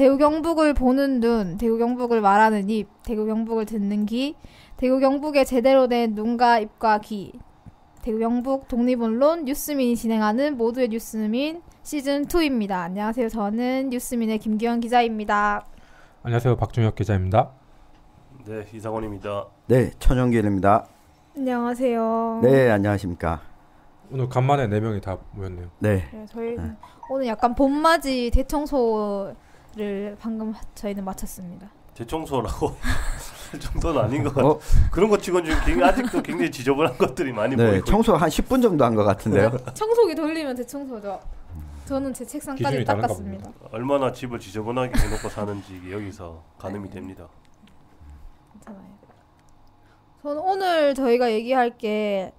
대구 경북을 보는 눈, 대구 경북을 말하는 입, 대구 경북을 듣는 귀, 대구 경북의 제대로 된 눈과 입과 귀, 대구 경북 독립언론 뉴스민이 진행하는 모두의 뉴스민 시즌2입니다. 안녕하세요. 저는 뉴스민의 김기현 기자입니다. 안녕하세요. 박준혁 기자입니다. 네, 이상원입니다. 네, 천영길입니다. 안녕하세요. 네, 안녕하십니까. 오늘 간만에 4명이 다 모였네요. 네. 저희 오늘 약간 봄맞이 대청소를 방금 저희는 마쳤습니다. 대청소라고 할 정도는 아닌 것 같아요. 그런 것 치곤 지금 아직도 굉장히 지저분한 것들이 많이 보이고. 네, 청소 한 10분 정도 한 것 같은데요. 청소기 돌리면 대청소죠. 저는 제 책상까지 닦았습니다. 얼마나 집을 지저분하게 해놓고 사는지 여기서 가늠이 됩니다. 괜찮아요. 저는 오늘 저희가 얘기할 게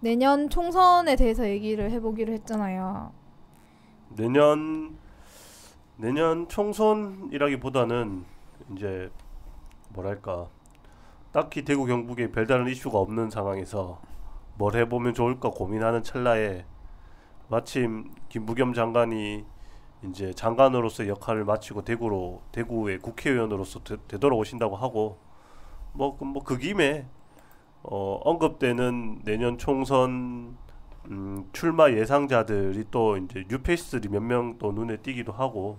내년 총선에 대해서 얘기를 해보기로 했잖아요. 내년 총선이라기보다는 이제 뭐랄까 딱히 대구 경북에 별다른 이슈가 없는 상황에서 뭘 해보면 좋을까 고민하는 찰나에 마침 김부겸 장관이 이제 장관으로서의 역할을 마치고 대구의 국회의원으로서 되돌아오신다고 하고 그 김에 언급되는 내년 총선 출마 예상자들이 또 이제 뉴페이스들이 몇 명 또 눈에 띄기도 하고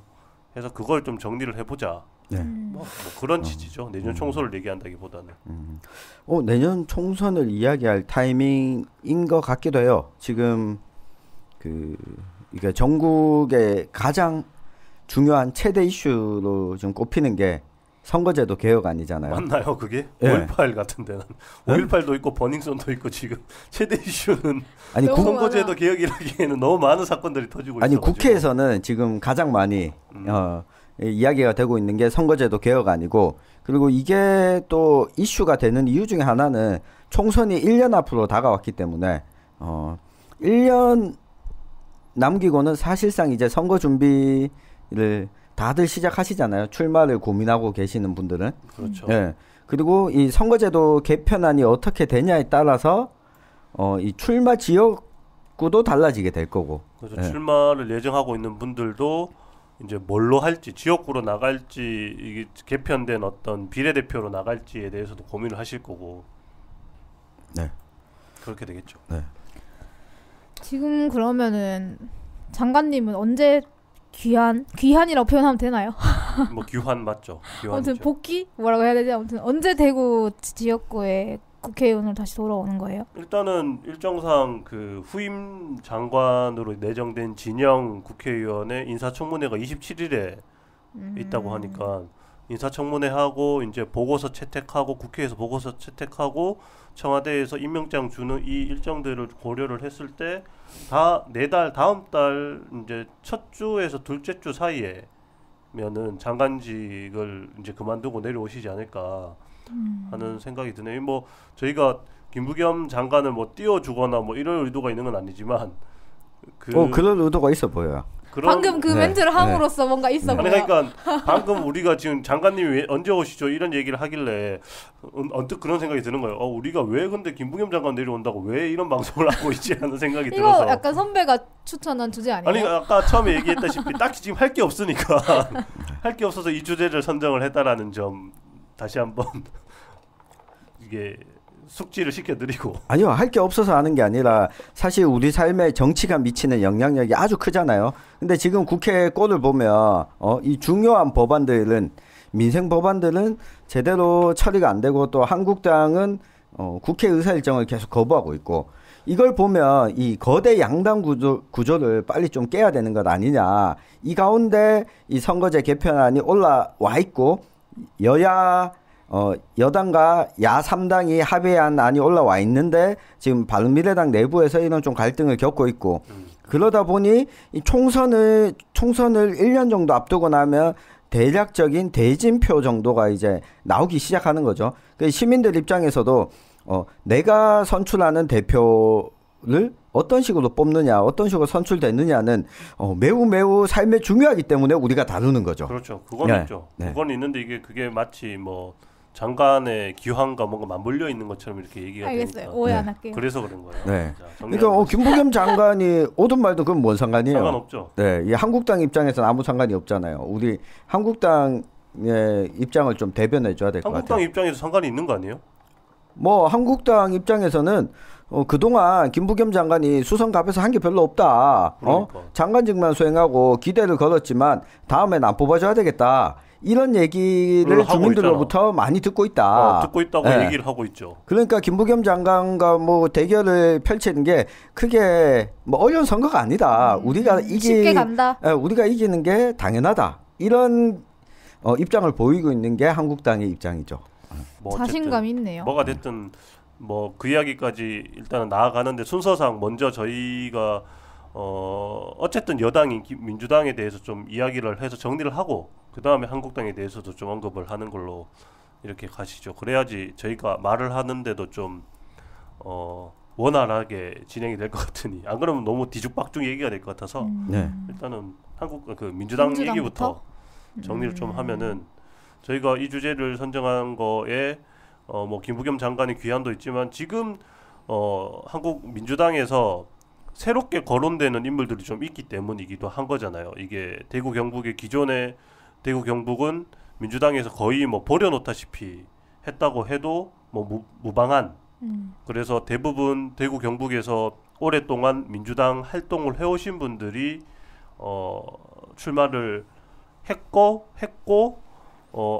해서 그걸 좀 정리를 해보자. 네. 뭐 그런 취지죠. 내년 총선을 얘기한다기보다는. 내년 총선을 이야기할 타이밍인 것 같기도 해요. 지금 이게 전국의 가장 중요한 최대 이슈로 좀 꼽히는 게 선거제도 개혁안이잖아요. 맞나요, 그게? 네. 5.18 같은 데는 5.18도 있고 버닝썬도 있고 지금 최대 이슈는 아니 선거제도 개혁이라기에는 너무 많은 사건들이 터지고 있어요. 국회에서는 지금 가장 많이 이야기가 되고 있는 게 선거제도 개혁안이고, 그리고 이게 또 이슈가 되는 이유 중에 하나는 총선이 1년 앞으로 다가왔기 때문에 1년 남기고는 사실상 이제 선거 준비를 다들 시작하시잖아요. 출마를 고민하고 계시는 분들은. 그렇죠. 예. 그리고 이 선거제도 개편안이 어떻게 되냐에 따라서 이 출마 지역구도 달라지게 될 거고. 그래서 출마를 예정하고 있는 분들도 이제 뭘로 할지, 지역구로 나갈지, 이게 개편된 어떤 비례대표로 나갈지에 대해서도 고민을 하실 거고. 네. 그렇게 되겠죠. 네. 지금 그러면은 장관님은 언제 귀한이라고 표현하면 되나요? 뭐 귀환 맞죠. 아무튼 복귀? 뭐라고 해야 되지? 아무튼 언제 대구 지역구에 국회의원으로 다시 돌아오는 거예요? 일단은 일정상 그 후임 장관으로 내정된 진영 국회의원의 인사청문회가 27일에 있다고 하니까 인사청문회하고 이제 보고서 채택하고 국회에서 보고서 채택하고 청와대에서 임명장 주는 이 일정들을 고려를 했을 때 다 내달 다음 달 이제 첫 주에서 둘째 주 사이에면은 장관직을 이제 그만두고 내려오시지 않을까 하는 생각이 드네요. 뭐 저희가 김부겸 장관을 뭐 띄워주거나 뭐 이런 의도가 있는 건 아니지만 그런 의도가 있어 보여요. 방금 그 멘트를 함으로써 뭔가 있어 보여. 그러니까 방금 우리가 지금 장관님이 언제 오시죠 이런 얘기를 하길래 언뜻 그런 생각이 드는 거예요. 우리가 왜 근데 김부겸 장관 내려온다고 왜 이런 방송을 하고 있지 하는 생각이 들어서. 이거 약간 선배가 추천한 주제 아니에요? 아니 아까 처음에 얘기했다시피 딱히 지금 할 게 없으니까 할 게 없어서 이 주제를 선정을 했다라는 점 다시 한번 이게 숙지를 시켜드리고. 아니요, 할 게 없어서 하는 게 아니라 사실 우리 삶에 정치가 미치는 영향력이 아주 크잖아요. 근데 지금 국회 꼴을 보면 이 중요한 법안들은, 민생 법안들은 제대로 처리가 안 되고, 또 한국당은 국회 의사일정을 계속 거부하고 있고, 이걸 보면 이 거대 양당 구조를 빨리 좀 깨야 되는 것 아니냐. 이 가운데 이 선거제 개편안이 올라와 있고, 여당과 야3당이 합의한 안이 올라와 있는데 지금 바른미래당 내부에서 이런 좀 갈등을 겪고 있고, 그러다 보니 이 총선을 1년 정도 앞두고 나면 대략적인 대진표 정도가 이제 나오기 시작하는 거죠. 시민들 입장에서도 내가 선출하는 대표를 어떤 식으로 뽑느냐, 어떤 식으로 선출됐느냐는 매우 삶에 중요하기 때문에 우리가 다루는 거죠. 그렇죠. 그건 있죠. 그건 있는데 그게 마치 뭐 장관의 기환과 뭔가 맞물려 있는 것처럼 이렇게 얘기가 알겠어요. 되니까 오해 안 네. 할게요. 그래서 그런 거예요. 네. 자, 그러니까 김부겸 장관이 오든 말든 그건 뭔 상관이에요? 상관없죠. 네, 이 한국당 입장에서는 아무 상관이 없잖아요. 우리 한국당의 입장을 좀 대변해 줘야 될 것 같아요. 한국당 입장에서 상관이 있는 거 아니에요? 뭐 한국당 입장에서는 그동안 김부겸 장관이 수성갑에서 한 게 별로 없다. 그러니까. 장관직만 수행하고 기대를 걸었지만 다음엔 안 뽑아줘야 되겠다. 이런 얘기를 하고 주민들로부터 많이 듣고 있다. 듣고 있다고 네. 얘기를 하고 있죠. 그러니까 김부겸 장관과 뭐 대결을 펼치는 게 크게 뭐 어려운 선거가 아니다. 우리가 쉽게 간다. 우리가 이기는 게 당연하다. 이런 입장을 보이고 있는 게 한국당의 입장이죠. 뭐 어쨌든 자신감이 있네요. 뭐가 됐든 뭐 그 이야기까지 일단은 나아가는데 순서상 먼저 저희가 어쨌든 여당인 민주당에 대해서 좀 이야기를 해서 정리를 하고 그 다음에 한국당에 대해서도 좀 언급을 하는 걸로 이렇게 가시죠. 그래야지 저희가 말을 하는데도 좀 원활하게 진행이 될 것 같으니 안 그러면 너무 뒤죽박죽 얘기가 될 것 같아서 네. 일단은 민주당 민주당부터? 얘기부터 정리를 좀 하면은 저희가 이 주제를 선정한 거에 뭐 김부겸 장관의 귀환도 있지만 지금 한국 민주당에서 새롭게 거론되는 인물들이 좀 있기 때문이기도 한 거잖아요. 이게 대구 경북의 기존의 대구 경북은 민주당에서 거의 뭐 버려놓다시피 했다고 해도 뭐 무방한 그래서 대부분 대구 경북에서 오랫동안 민주당 활동을 해오신 분들이 출마를 했고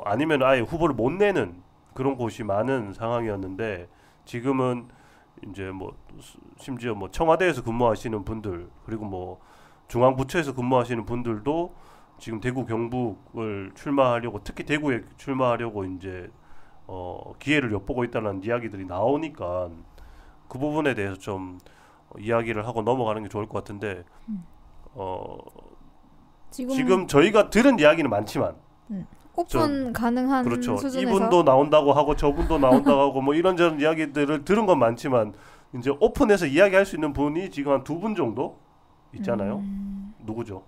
아니면 아예 후보를 못 내는 그런 곳이 많은 상황이었는데 지금은 이제 뭐 심지어 뭐 청와대에서 근무하시는 분들 그리고 뭐 중앙부처에서 근무하시는 분들도 지금 대구 경북을 출마하려고 특히 대구에 출마하려고 이제 기회를 엿보고 있다는 이야기들이 나오니까 그 부분에 대해서 좀 이야기를 하고 넘어가는 게 좋을 것 같은데 지금 저희가 들은 이야기는 많지만 오픈 가능한 그렇죠. 수준에서 이분도 나온다고 하고 저분도 나온다고 하고 뭐 이런저런 이야기들을 들은 건 많지만 이제 오픈해서 이야기할 수 있는 분이 지금 한 2분 정도 있잖아요. 누구죠?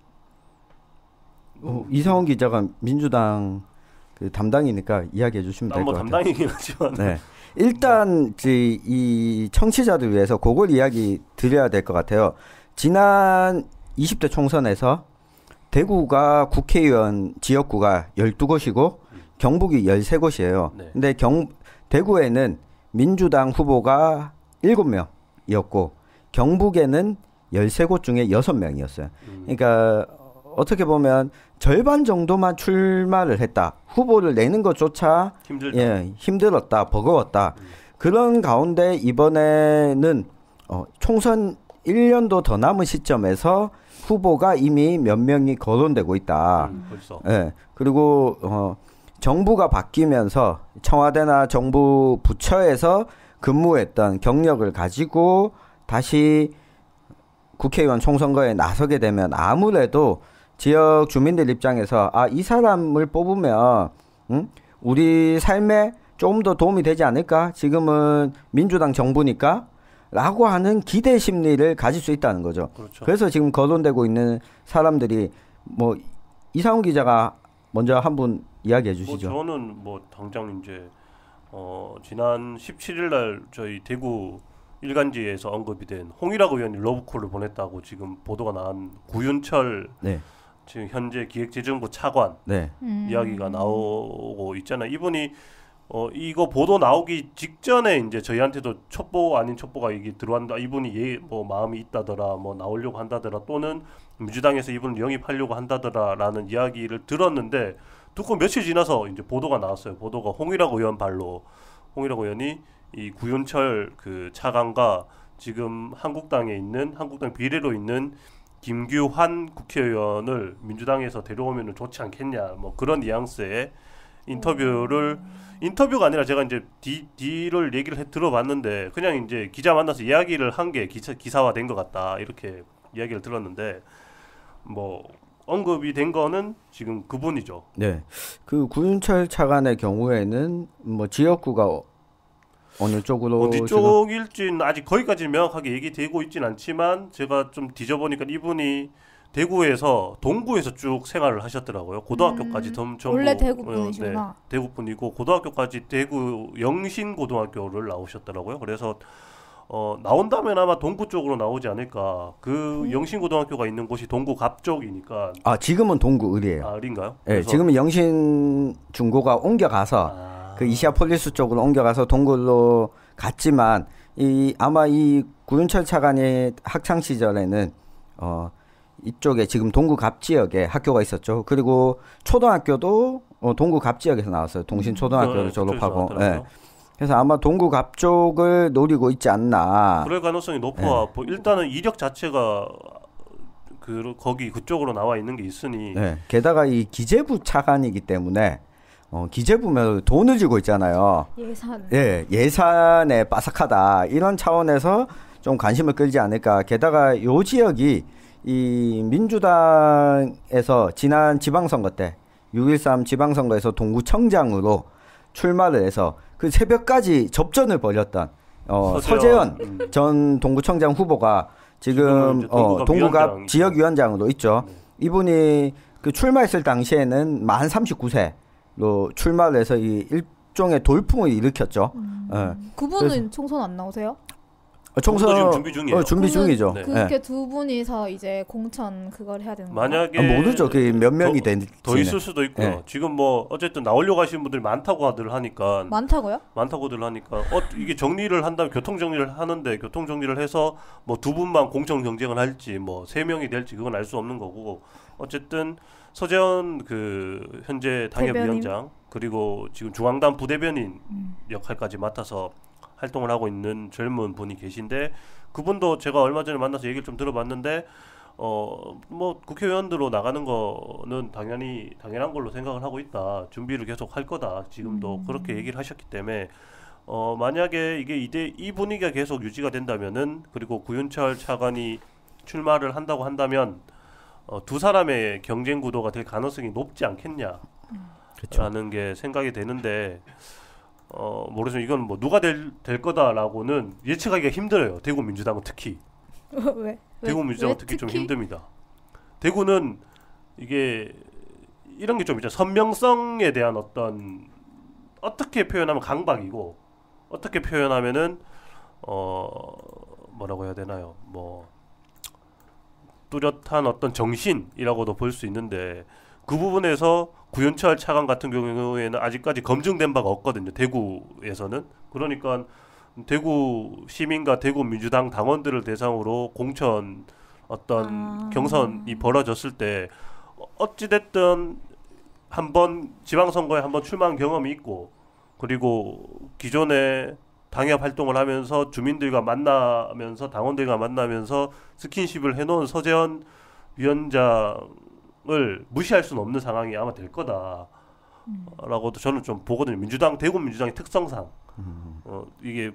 이상원 기자가 민주당 그 담당이니까 이야기해 주시면 될 것 뭐 같아요. 담당이긴 하지만 네. 일단 이 청취자들 위해서 그걸 이야기 드려야 될 것 같아요. 지난 20대 총선에서 대구가 국회의원 지역구가 12곳이고 경북이 13곳이에요. 네. 근데 대구에는 민주당 후보가 7명이었고 경북에는 13곳 중에 6명이었어요. 그러니까 어떻게 보면 절반 정도만 출마를 했다. 후보를 내는 것조차 힘들었다. 버거웠다. 그런 가운데 이번에는 총선 1년도 더 남은 시점에서 후보가 이미 몇 명이 거론되고 있다. 벌써. 예. 그리고 정부가 바뀌면서 청와대나 정부 부처에서 근무했던 경력을 가지고 다시 국회의원 총선거에 나서게 되면 아무래도 지역 주민들 입장에서 이 사람을 뽑으면 우리 삶에 조금 더 도움이 되지 않을까? 지금은 민주당 정부니까 라고 하는 기대 심리를 가질 수 있다는 거죠. 그렇죠. 그래서 지금 거론되고 있는 사람들이 뭐 이상훈 기자가 먼저 한 분 이야기해 주시죠. 저는 뭐 당장 이제 지난 17일 날 저희 대구 일간지에서 언급이 된 홍일학 의원이 러브콜을 보냈다고 지금 보도가 나온 구윤철 네. 지금 현재 기획재정부 차관 네. 이야기가 나오고 있잖아요. 이분이 이거 보도 나오기 직전에 이제 저희한테도 첩보 아닌 첩보가 이게 들어왔다. 이분이 뭐 마음이 있다더라, 뭐 나오려고 한다더라, 또는 민주당에서 이분을 영입하려고 한다더라라는 이야기를 들었는데 듣고 며칠 지나서 이제 보도가 나왔어요. 보도가 홍일학 의원 발로 홍일학 의원이 이 구윤철 그 차관과 지금 한국당 비례로 있는 김규환 국회의원을 민주당에서 데려오면 좋지 않겠냐, 뭐 그런 뉘앙스의 인터뷰가 아니라 제가 이제 뒤를 얘기를 들어봤는데 그냥 이제 기자 만나서 이야기를 한 게 기사화된 것 같다 이렇게 이야기를 들었는데 뭐 언급이 된 거는 지금 그분이죠. 네. 그 구윤철 차관의 경우에는 뭐 지역구가 어느 쪽으로 어디 쪽일지는 아직 거기까지 명확하게 얘기되고 있진 않지만 제가 좀 뒤져보니까 이분이 대구에서 동구에서 쭉 생활을 하셨더라고요. 고등학교까지 전부 원래 대구 분이시구나. 네, 대구 분이고 고등학교까지 대구 영신고등학교를 나오셨더라고요. 그래서 나온다면 아마 동구 쪽으로 나오지 않을까. 그 영신고등학교가 있는 곳이 동구 갑 쪽이니까. 아 지금은 동구 을이에요. 아, 을인가요? 네, 지금은 영신 중고가 옮겨가서 그 이시아폴리스 쪽으로 옮겨가서 동구로 갔지만 아마 이 구윤철 차관의 학창 시절에는 이쪽에 지금 동구 갑 지역에 학교가 있었죠. 그리고 초등학교도 동구 갑 지역에서 나왔어요. 동신초등학교를 졸업하고. 네. 그래서 아마 동구 갑 쪽을 노리고 있지 않나. 그럴 가능성이 높아. 네. 일단은 이력 자체가 거기 그쪽으로 나와 있는 게 있으니. 네. 게다가 이 기재부 차관이기 때문에 기재부면 돈을 쥐고 있잖아요. 예산. 예, 예산에 빠삭하다. 이런 차원에서 좀 관심을 끌지 않을까. 게다가 요 지역이 이 민주당에서 지난 지방선거 때 6.13 지방선거에서 동구청장으로 출마를 해서 그 새벽까지 접전을 벌였던 서재현 전 동구청장 후보가 지금 동구갑 지역위원장으로 있죠. 네. 이분이 그 출마했을 당시에는 만 39세로 출마를 해서 이 일종의 돌풍을 일으켰죠. 네. 그분은 총선 안 나오세요? 총선 지금 준비 중이에요. 준비 중이죠. 네. 그렇게 두 분이서 이제 공천 그걸 해야 되는 거예요? 만약에 모르죠. 그 몇 명이 더 있을 수도 있고요. 네. 지금 뭐 어쨌든 나오려고 하시는 분들이 많다고들 하니까. 많다고요? 많다고들 하니까 이게 정리를 한다면 교통 정리를 하는데 교통 정리를 해서 뭐 두 분만 공천 경쟁을 할지 뭐 세 명이 될지 그건 알 수 없는 거고 어쨌든 서재현 그 현재 당협위원장 그리고 지금 중앙당 부대변인 역할까지 맡아서 활동을 하고 있는 젊은 분이 계신데 그분도 제가 얼마 전에 만나서 얘기를 좀 들어봤는데 뭐 국회의원으로 나가는 거는 당연한 걸로 생각을 하고 있다. 준비를 계속 할 거다. 지금도 그렇게 얘기를 하셨기 때문에 만약에 이게 이 분위기가 계속 유지가 된다면은 그리고 구윤철 차관이 출마를 한다고 한다면 두 사람의 경쟁 구도가 될 가능성이 높지 않겠냐라는 그렇죠. 게 생각이 되는데 모르지만 이건 뭐 누가 될 거다라고는 예측하기가 힘들어요. 대구 민주당은 특히. 왜? 대구 민주당은 특히 좀 힘듭니다. 대구는 이게 이런 게 좀 있죠. 선명성에 대한 어떻게 표현하면 강박이고 어떻게 표현하면은 뭐라고 해야 되나요? 뭐 뚜렷한 어떤 정신이라고도 볼 수 있는데 그 부분에서 구윤철 차관 같은 경우에는 아직까지 검증된 바가 없거든요. 대구에서는. 그러니까 대구 시민과 대구 민주당 당원들을 대상으로 공천 경선이 벌어졌을 때 어찌됐든 한번 지방선거에 한번 출마한 경험이 있고 그리고 기존에 당협 활동을 하면서 주민들과 만나면서 당원들과 만나면서 스킨십을 해놓은 서재현 위원장 을 무시할 수는 없는 상황이 아마 될 거다라고도 저는 좀 보거든요. 대구 민주당의 특성상 이게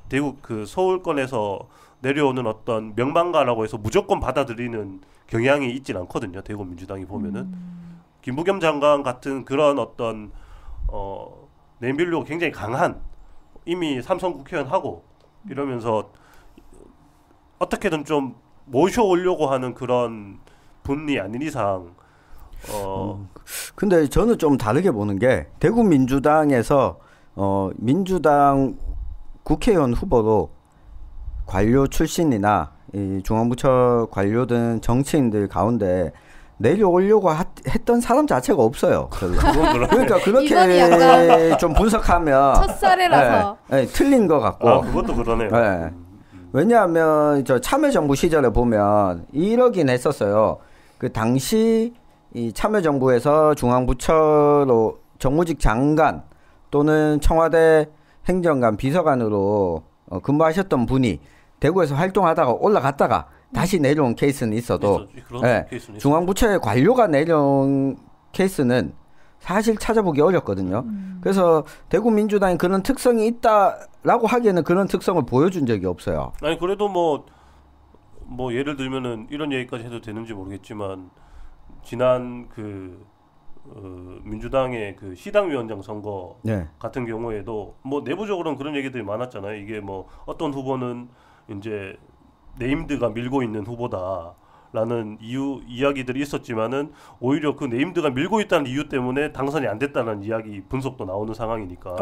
대구 그 서울권에서 내려오는 어떤 명망가라고 해서 무조건 받아들이는 경향이 있진 않거든요. 대구 민주당이 보면은 김부겸 장관 같은 그런 어떤 내밀로 굉장히 강한 이미 삼선 국회의원 하고 이러면서 어떻게든 좀 모셔오려고 하는 그런 분이 아닌 이상 근데 저는 좀 다르게 보는 게 대구 민주당에서 민주당 국회의원 후보로 관료 출신이나 이 중앙부처 관료든 정치인들 가운데 내려오려고 했던 사람 자체가 없어요. 그러니까 그렇게 좀 분석하면 첫사례라서 틀린 것 같고. 그것도 그러네요. 네. 왜냐하면 저 참여정부 시절에 보면 이러긴 했었어요. 그 당시 이 참여정부에서 중앙부처로 정무직 장관 또는 청와대 행정관 비서관으로 근무하셨던 분이 대구에서 활동하다가 올라갔다가 다시 내려온 케이스는 있어도 중앙부처의 관료가 내려온 케이스는 사실 찾아보기 어렵거든요. 그래서 대구 민주당이 그런 특성이 있다라고 하기에는 그런 특성을 보여준 적이 없어요. 아니 그래도 뭐 예를 들면은 이런 얘기까지 해도 되는지 모르겠지만 지난 민주당의 그 시당위원장 선거 같은 경우에도 뭐 내부적으로는 그런 얘기들이 많았잖아요. 이게 뭐 어떤 후보는 이제 네임드가 밀고 있는 후보다라고 라는 이야기들이 있었지만은 오히려 그 네임드가 밀고 있다는 이유 때문에 당선이 안 됐다는 이야기 분석도 나오는 상황이니까.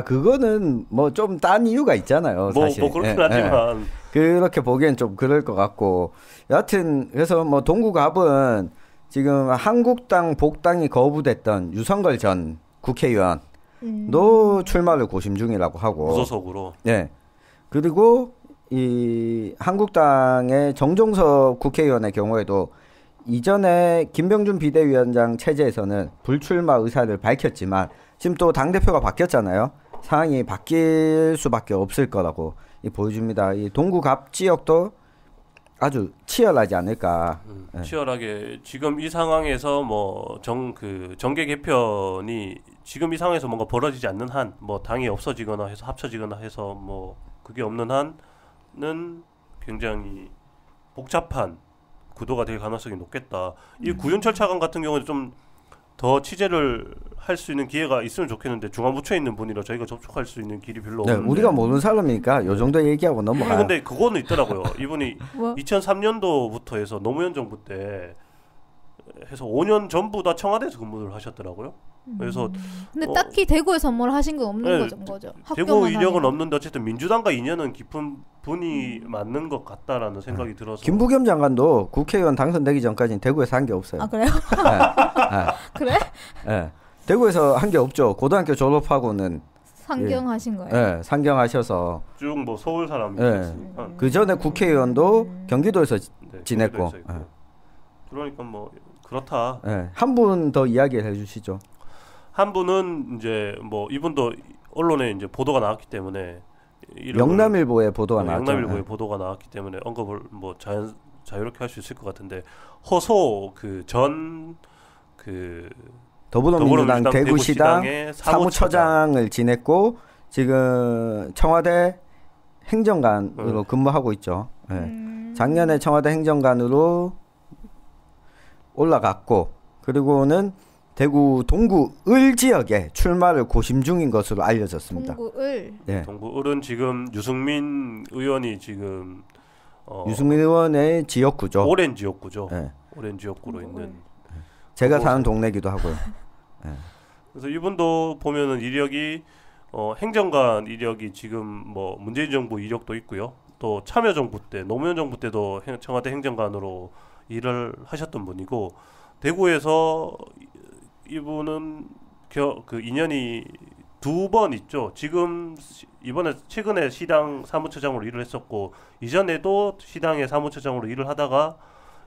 그거는 뭐 좀 딴 이유가 있잖아요. 사실. 뭐 그렇긴 하지만 그렇게 보기엔 좀 그럴 것 같고. 여하튼 그래서 뭐 동구갑은 지금 한국당 복당이 거부됐던 유성걸 전 국회의원도 출마를 고심 중이라고 하고. 무소속으로. 네. 그리고 이 한국당의 정종석 국회의원의 경우에도 이전에 김병준 비대위원장 체제에서는 불출마 의사를 밝혔지만 지금 또 당대표가 바뀌었잖아요. 상황이 바뀔 수밖에 없을 거라고 보여줍니다. 이 동구갑 지역도 아주 치열하지 않을까. 치열하게 지금 이 상황에서 뭐 정계 개편이 지금 이 상황에서 뭔가 벌어지지 않는 한, 뭐 당이 없어지거나 해서 합쳐지거나 해서 뭐 그게 없는 한은 굉장히 복잡한 구도가 될 가능성이 높겠다. 이 구윤철 차관 같은 경우는 좀 더 취재를 할 수 있는 기회가 있으면 좋겠는데 중앙부처에 있는 분이라 저희가 접촉할 수 있는 길이 별로 없는데. 우리가 모르는 사람이니까 요 정도 얘기하고 넘어가요. 근데 그거는 있더라고요. 이분이 뭐? 2003년도부터 해서 노무현 정부 때 해서 5년 전부 다 청와대에서 근무를 하셨더라고요. 그래서 근데 딱히 대구에서 뭘 하신 건 없는 네, 거죠. 대구 학교만 이력은 하면. 없는데 어쨌든 민주당과 인연은 깊은 분이 맞는 것 같다라는 생각이 들어서. 김부겸 장관도 국회의원 당선되기 전까지는 대구에서 한 게 없어요. 아 그래요? 그래? 네. 대구에서 한 게 없죠. 고등학교 졸업하고는 상경하신 거예요? 네, 상경하셔서 쭉 뭐 서울 네. 사람이었으니까. 그 전에 국회의원도 경기도에서 네, 지냈고. 경기도에서 있고. 그러니까 뭐 그렇다. 네. 한 분 더 이야기를 해주시죠. 한 분은 이제 뭐 이분도 언론에 이제 보도가 나왔기 때문에 영남일보에 보도가 나왔죠. 영남일보에 보도가 나왔기 때문에 언급을 뭐 자유롭게 할 수 있을 것 같은데 허소 더불어민주당 대구시당 대구시당의 사무처장을 지냈고 지금 청와대 행정관으로 근무하고 있죠. 네. 작년에 청와대 행정관으로 올라갔고 그리고는 대구 동구을 지역에 출마를 고심 중인 것으로 알려졌습니다. 동구을. 네. 동구을은 지금 유승민 의원이 지금 유승민 의원의 지역구죠. 오랜 지역구죠. 네. 오랜 지역구로 있는. 제가 사는 동네기도 하고요. 네. 그래서 이분도 보면은 이력이 행정관 이력이 지금 뭐 문재인 정부 이력도 있고요. 또 참여정부 때 노무현 정부 때도 청와대 행정관으로 일을 하셨던 분이고 대구에서 이분은 그 인연이 2번 있죠. 지금 이번에 최근에 시당 사무처장으로 일을 했었고 이전에도 시당의 사무처장으로 일을 하다가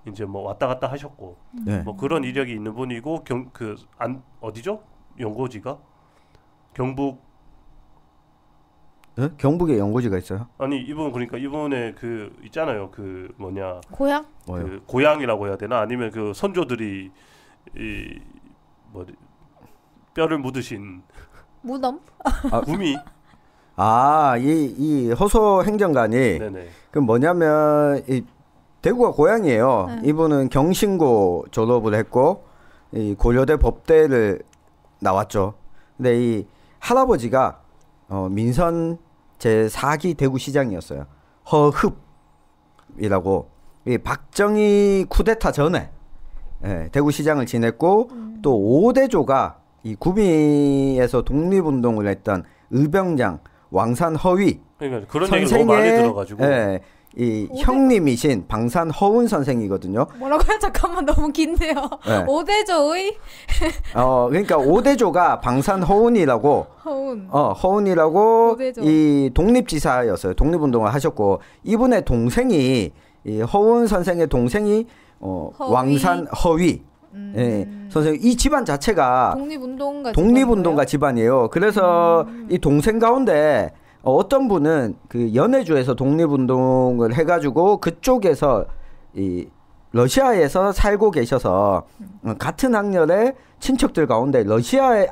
이제 뭐 왔다 갔다 하셨고 네. 뭐 그런 이력이 있는 분이고 어디죠? 연고지가 경북. 네? 경북에 연고지가 있어요? 아니 이분 그러니까 이분의 그 있잖아요. 그 뭐냐 고향? 그 고향이라고 해야 되나 아니면 그 선조들이 뼈를 묻으신 무덤? 구미. 이 허소 행정관이 네네. 그 뭐냐면 이 대구가 고향이에요. 네. 이분은 경신고 졸업을 했고 이 고려대 법대를 나왔죠. 근데 이 할아버지가 민선 제4기 대구시장이었어요. 허흡이라고 이 박정희 쿠데타 전에 대구시장을 지냈고 또 5대조가 이 구미에서 독립운동을 했던 의병장 왕산 허위 그러니까 그런 얘기를 너무 많이 들어가지고 이 형님이신 방산 허운 선생이거든요. 뭐라고요? 잠깐만 너무 긴데요. 네. 5대조의 그러니까 5대조가 방산 허운이라고 허운. 허운이라고 5대조. 이 독립지사였어요. 독립운동을 하셨고 이분의 동생이 이 허운 선생의 동생이 허위. 왕산 허위 선생님 이 집안 자체가 독립운동가 집안이에요. 그래서 이 동생 가운데 어떤 분은 그 연해주에서 독립운동을 해가지고 그쪽에서 이 러시아에서 살고 계셔서 같은 학년의 친척들 가운데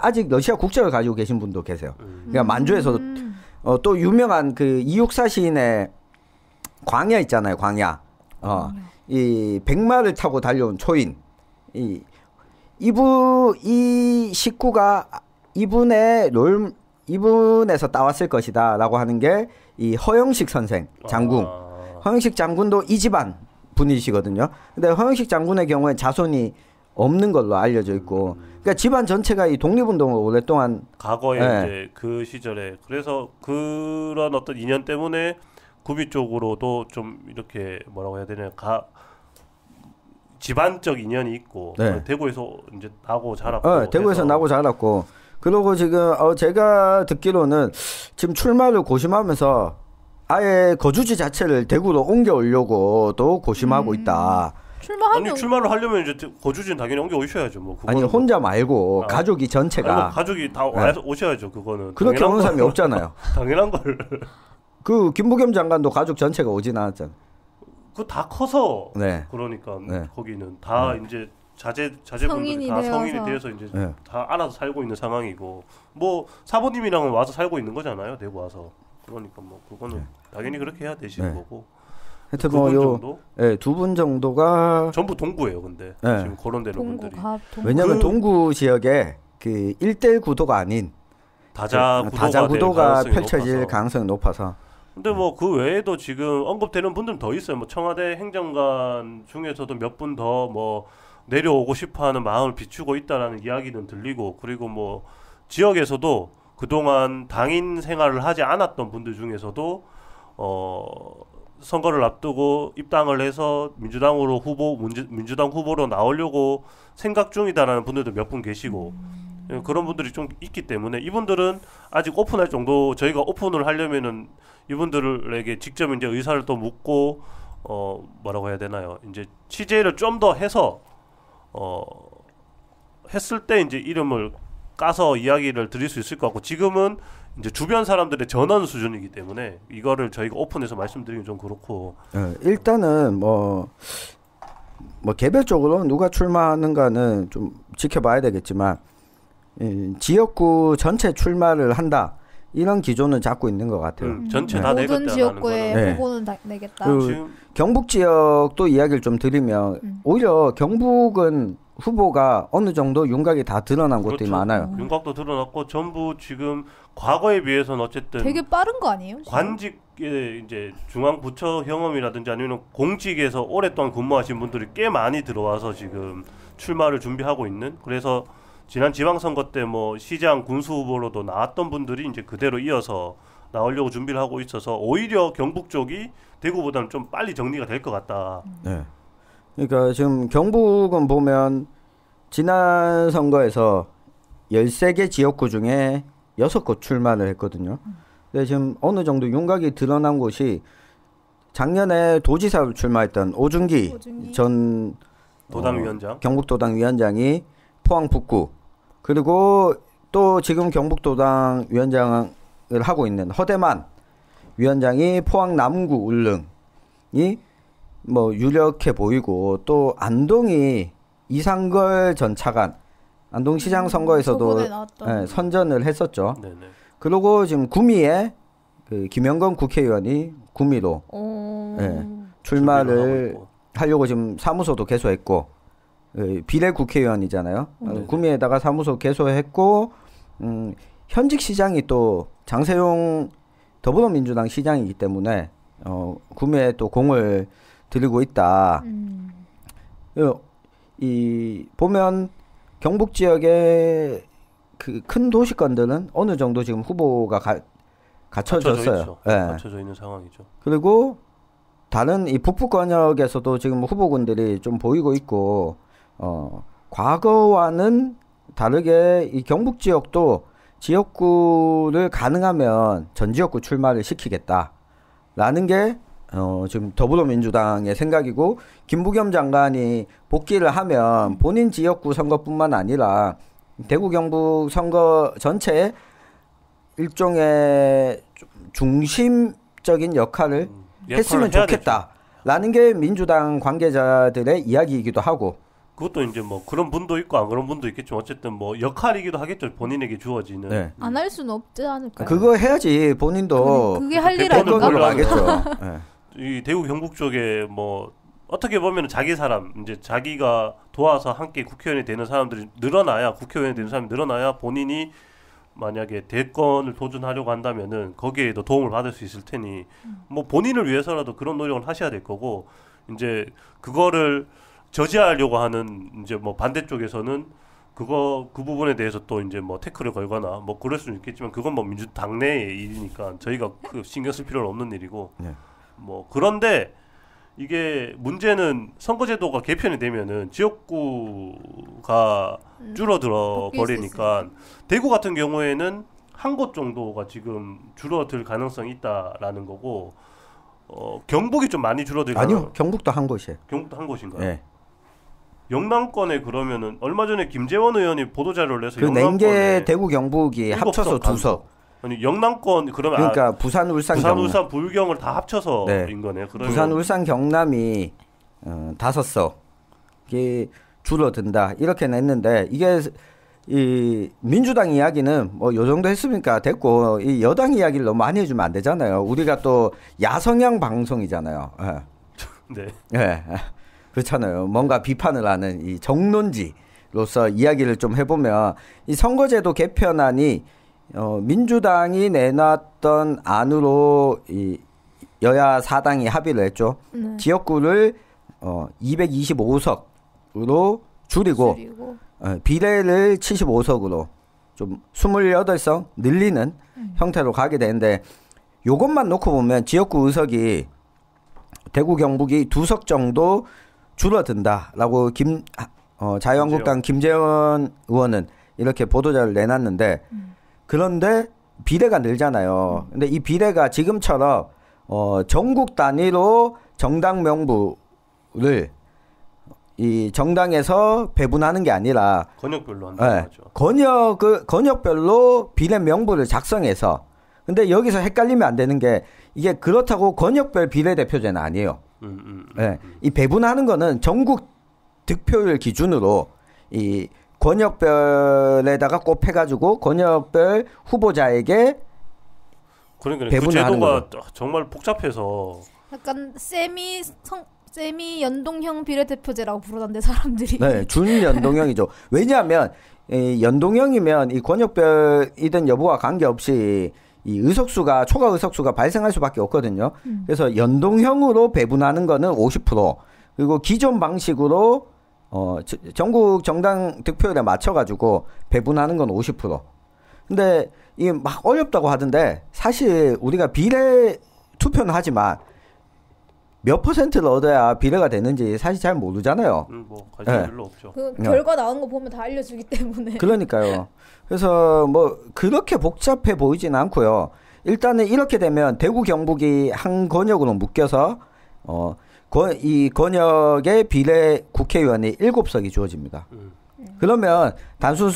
아직 러시아 국적을 가지고 계신 분도 계세요. 그러니까 만주에서도 또 유명한 그 이육사 시인의 광야 있잖아요. 광야. 이 백마를 타고 달려온 초인. 이 식구가 이분에서 따왔을 것이다라고 하는 게 이 허영식 선생 장군. 허영식 장군도 이 집안 분이시거든요. 근데 허영식 장군의 경우에 자손이 없는 걸로 알려져 있고, 그러니까 집안 전체가 이 독립운동을 오랫동안 과거에 네. 이제 그 시절에 그래서 그런 어떤 인연 때문에 구미 쪽으로도 좀 이렇게 뭐라고 해야 되냐 집안적 인연이 있고 네. 대구에서 이제 나고 자랐고 대구에서 해서 나고 자랐고, 그리고 지금 제가 듣기로는 지금 출마를 고심하면서 아예 거주지 자체를 대구로 옮겨오려고도 고심하고 있다. 출마하면 아니 출마를 하려면 이제 거주지는 당연히 옮겨 오셔야죠. 뭐 아니 그거는 혼자 말고 아. 가족이 아니, 전체가 뭐 가족이 다 와서 오셔야죠. 그거는 그렇게 당연한 오는 사람이 걸- 없잖아요. 당연한 걸. 그 김부겸 장관도 가족 전체가 오진 않았잖아요. 그 다 커서 네. 그러니까 네. 거기는 다 이제 자제분들이 성인이 다 되어서. 성인이 되어서 이제 네. 다 알아서 살고 있는 상황이고 뭐 사모님이랑은 와서 살고 있는 거잖아요. 대구 와서. 그러니까 뭐 그거는 당연히 그렇게 해야 되시는 네. 거고. 하여튼 두 분 뭐요 정도 두 분 정도가 전부 동구예요. 근데 네. 지금 거론되는 분들이 동구가 동구. 왜냐면 그- 동구 지역에 그 1대1 구도가 아닌 다자 다자 될 구도가 가능성이 펼쳐질 높아서. 가능성이 높아서 근데 뭐 그 외에도 지금 언급되는 분들은 더 있어요. 뭐 청와대 행정관 중에서도 몇 분 더 뭐 내려오고 싶어하는 마음을 비추고 있다라는 이야기는 들리고, 그리고 뭐 지역에서도 그동안 당인 생활을 하지 않았던 분들 중에서도 선거를 앞두고 입당을 해서 민주당으로 민주당 후보로 나오려고 생각 중이다라는 분들도 몇 분 계시고 그런 분들이 좀 있기 때문에 이분들은 아직 오픈할 정도, 저희가 오픈을 하려면은 이분들에게 직접 이제 의사를 또 묻고 뭐라고 해야 되나요? 이제 취재를 좀 더 해서 했을 때 이제 이름을 까서 이야기를 드릴 수 있을 것 같고, 지금은 이제 주변 사람들의 전원 수준이기 때문에 이거를 저희가 오픈해서 말씀드리긴 좀 그렇고. 일단은 뭐 개별적으로 누가 출마하는가는 좀 지켜봐야 되겠지만 지역구 전체 출마를 한다 이런 기조는 잡고 있는 것 같아요. 전체 다 모든 내겠다라는 지역구에 거는. 네. 후보는 다 내겠다. 그- 지금 경북 지역도 이야기를 좀 드리면 오히려 경북은 후보가 어느 정도 윤곽이 다 드러난 곳들이 그렇죠. 많아요. 윤곽도 드러났고 전부 지금 과거에 비해서는 어쨌든 되게 빠른 거 아니에요? 지금? 관직의 이제 중앙부처 경험이라든지 아니면 공직에서 오랫동안 근무하신 분들이 꽤 많이 들어와서 지금 출마를 준비하고 있는, 그래서 지난 지방선거 때 뭐 시장 군수 후보로도 나왔던 분들이 이제 그대로 이어서 나오려고 준비를 하고 있어서 오히려 경북 쪽이 대구보다는 좀 빨리 정리가 될 것 같다. 네. 그러니까 지금 경북은 보면 지난 선거에서 13개 지역구 중에 6곳 출마를 했거든요. 근데 지금 어느 정도 윤곽이 드러난 곳이 작년에 도지사로 출마했던 오준기 오준기. 전 도당위원장. 경북도당 위원장이 포항 북구, 그리고 또 지금 경북도당 위원장을 하고 있는 허대만 위원장이 포항 남구 울릉이 뭐 유력해 보이고, 또 안동이 이상걸 전 차관 안동시장 선거에서도 저번에 나왔던. 선전을 했었죠. 네네. 그리고 지금 구미에 그 김영건 국회의원이 구미로 오. 네. 출마를 준비를 하고 있고. 하려고 지금 사무소도 개소했고, 비례 국회의원이잖아요. 구미에다가 사무소 개소했고, 현직 시장이 또 장세용 더불어민주당 시장이기 때문에 구미에 또 공을 들이고 있다. 이 보면 경북 지역의 그 큰 도시권들은 어느 정도 지금 후보가 갖춰졌어요. 있죠. 예. 갖춰져 있는 상황이죠. 그리고 다른 이 북부 권역에서도 지금 후보군들이 좀 보이고 있고, 과거와는 다르게 이 경북 지역도 지역구를 가능하면 전 지역구 출마를 시키겠다라는 게 지금 더불어민주당의 생각이고, 김부겸 장관이 복귀를 하면 본인 지역구 선거뿐만 아니라 대구 경북 선거 전체에 일종의 좀 중심적인 역할을 했으면 해야 되죠. 좋겠다라는 게 민주당 관계자들의 이야기이기도 하고. 그것도 이제 뭐 그런 분도 있고 안 그런 분도 있겠지만 어쨌든 뭐 역할이기도 하겠죠. 본인에게 주어지는. 네. 안 할 수는 없지 않을까요? 그거 해야지 본인도 그게 할 일 대표는 아닌가? 걸로 몰라도. 가겠죠. 네. 이 대구 경북 쪽에 뭐 어떻게 보면 자기 사람, 이제 자기가 도와서 함께 국회의원이 되는 사람들이 늘어나야, 국회의원이 되는 사람이 늘어나야 본인이 만약에 대권을 도전하려고 한다면은 거기에도 도움을 받을 수 있을 테니 뭐 본인을 위해서라도 그런 노력을 하셔야 될 거고, 이제 그거를 저지하려고 하는 이제 뭐 반대쪽에서는 그 부분에 대해서 또 이제 뭐 태클을 걸거나 뭐 그럴 수는 있겠지만 그건 뭐 민주당 내의 일이니까 저희가 그 신경 쓸 필요는 없는 일이고 네. 뭐 그런데 이게 문제는 선거제도가 개편이 되면은 지역구가 줄어들어 버리니까 대구 같은 경우에는 한 곳 정도가 지금 줄어들 가능성이 있다라는 거고 경북이 좀 많이 줄어들 아니요, 경북도 한 곳이에요. 경북도 한 곳인가요? 네. 영남권에 그러면은 얼마 전에 김재원 의원이 보도자료를 내서 그 낸게 대구 경북이 합쳐서 2석. 아니 영남권 그러면 그러니까 부산 울산 부산 경남. 울산 불경을 다 합쳐서인 네. 거네. 그러면 부산 울산 경남이 5석이 줄어든다 이렇게 냈는데 이게 이 민주당 이야기는 뭐 요 정도 했으니까 됐고 이 여당 이야기를 너무 많이 해주면 안 되잖아요. 우리가 또 야성향 방송이잖아요. 예. 네. 예. 그렇잖아요. 뭔가 비판을 하는 이 정론지로서 이야기를 좀 해보면 이 선거제도 개편안이 민주당이 내놨던 안으로 이 여야 4당이 합의를 했죠. 지역구를 225석으로 줄이고 비례를 75석으로 좀 28석 늘리는 형태로 가게 되는데 요것만 놓고 보면 지역구 의석이 대구 경북이 2석 정도 줄어든다라고 자유한국당 김재원 의원은 이렇게 보도자를 내놨는데 그런데 비례가 늘잖아요. 근데 이 비례가 지금처럼 전국 단위로 정당 명부를 이 정당에서 배분하는 게 아니라 권역별로 한다는 거죠. 권역별로 비례 명부를 작성해서 근데 여기서 헷갈리면 안 되는 게 이게 그렇다고 권역별 비례대표제는 아니에요. 네. 이 배분하는 거는 전국 득표율 기준으로 이 권역별에다가 꼽혀가지고 권역별 후보자에게 그러니까 배분하는 그 제도가 정말 복잡해서 약간 세미 연동형 비례대표제라고 부르던데 사람들이. 네, 준연동형이죠. 왜냐하면 이 연동형이면 이 권역별이든 여부와 관계없이 이 의석수가 초과 의석수가 발생할 수밖에 없거든요. 그래서 연동형으로 배분하는 거는 50% 그리고 기존 방식으로 전국 정당 득표율에 맞춰가지고 배분하는 건 50%. 근데 이 막 어렵다고 하던데 사실 우리가 비례 투표는 하지만 몇 퍼센트를 얻어야 비례가 되는지 사실 잘 모르잖아요. 뭐 관심 별로 없죠. 그 결과 나온 거 보면 다 알려주기 때문에. 그러니까요. 그래서 뭐 그렇게 복잡해 보이지는 않고요. 일단은 이렇게 되면 대구 경북이 한 권역으로 묶여서 이 권역의 비례 국회의원이 7석이 주어집니다. 그러면 단순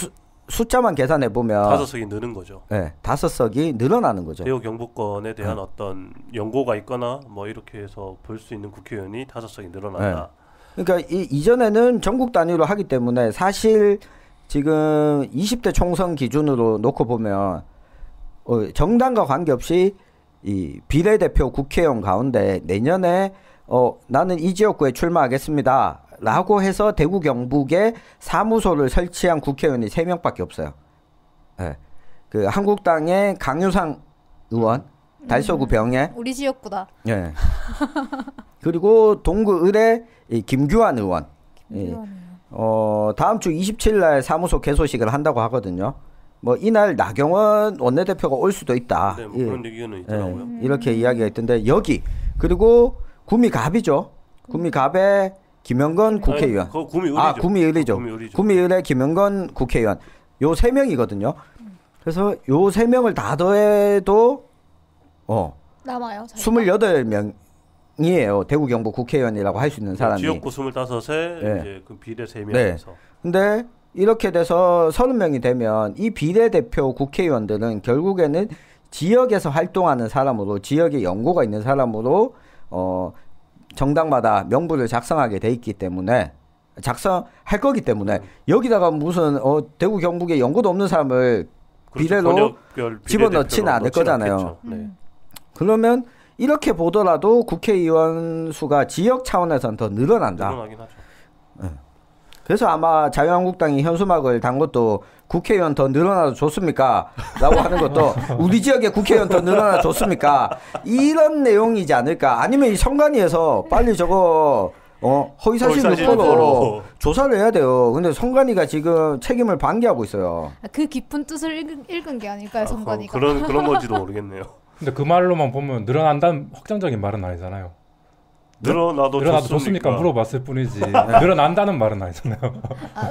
숫자만 계산해 보면 5석이 느는 거죠. 네, 5석이 늘어나는 거죠. 대구 경북권에 대한 어떤 연고가 있거나 뭐 이렇게 해서 볼 수 있는 국회의원이 5석이 늘어난다. 네. 그러니까 이전에는 전국 단위로 하기 때문에 사실 지금 20대 총선 기준으로 놓고 보면 정당과 관계없이 이 비례대표 국회의원 가운데 내년에 나는 이 지역구에 출마하겠습니다 라고 해서 대구 경북에 사무소를 설치한 국회의원이 3명밖에 없어요. 네. 그 한국당의 강유상 의원 달서구 병에 우리 지역구다. 네. 그리고 동구을의 김규환 의원. 다음 주 27일 날 사무소 개소식을 한다고 하거든요. 뭐 이날 나경원 원내대표가 올 수도 있다. 네, 뭐 그런 얘기는 있더라고요. 이렇게 이야기가 있던데 여기 그리고 구미갑이죠. 구미갑의 김영건 국회의원. 구미을이죠. 구미을의 김영건 국회의원. 요 3명이거든요. 그래서 요 3명을 다 더해도 남아요. 28명이에요. 대구 경북 국회의원이라고 할 수 있는 사람이. 지역구 25에 네. 이제 그 비례 3명에서. 네. 근데 이렇게 돼서 30명이 되면 이 비례대표 국회의원들은 결국에는 지역에서 활동하는 사람으로 지역에 연고가 있는 사람으로 정당마다 명부를 작성하게 돼 있기 때문에 작성할 거기 때문에 여기다가 무슨 대구 경북에 연고도 없는 사람을 비례로 집어넣지는 않을 거잖아요. 네. 그러면 이렇게 보더라도 국회의원 수가 지역 차원에서는 더 늘어난다. 늘어나긴 하죠. 네. 그래서 아마 자유한국당이 현수막을 단 것도 국회의원 더 늘어나도 좋습니까? 라고 하는 것도 우리 지역에 국회의원 더 늘어나도 좋습니까? 이런 내용이지 않을까? 아니면 이 선관위에서 빨리 저거 허위사실 유포로 조사를 해야 돼요. 근데 선관위가 지금 책임을 방기하고 있어요. 그 깊은 뜻을 읽은 게 아닐까요, 선관위가? 그런 건지도 모르겠네요. 근데 그 말로만 보면 늘어난다는 확정적인 말은 아니잖아요. 늘어나도 좋습니까? 물어봤을 뿐이지 늘어난다는 말은 아니잖아요.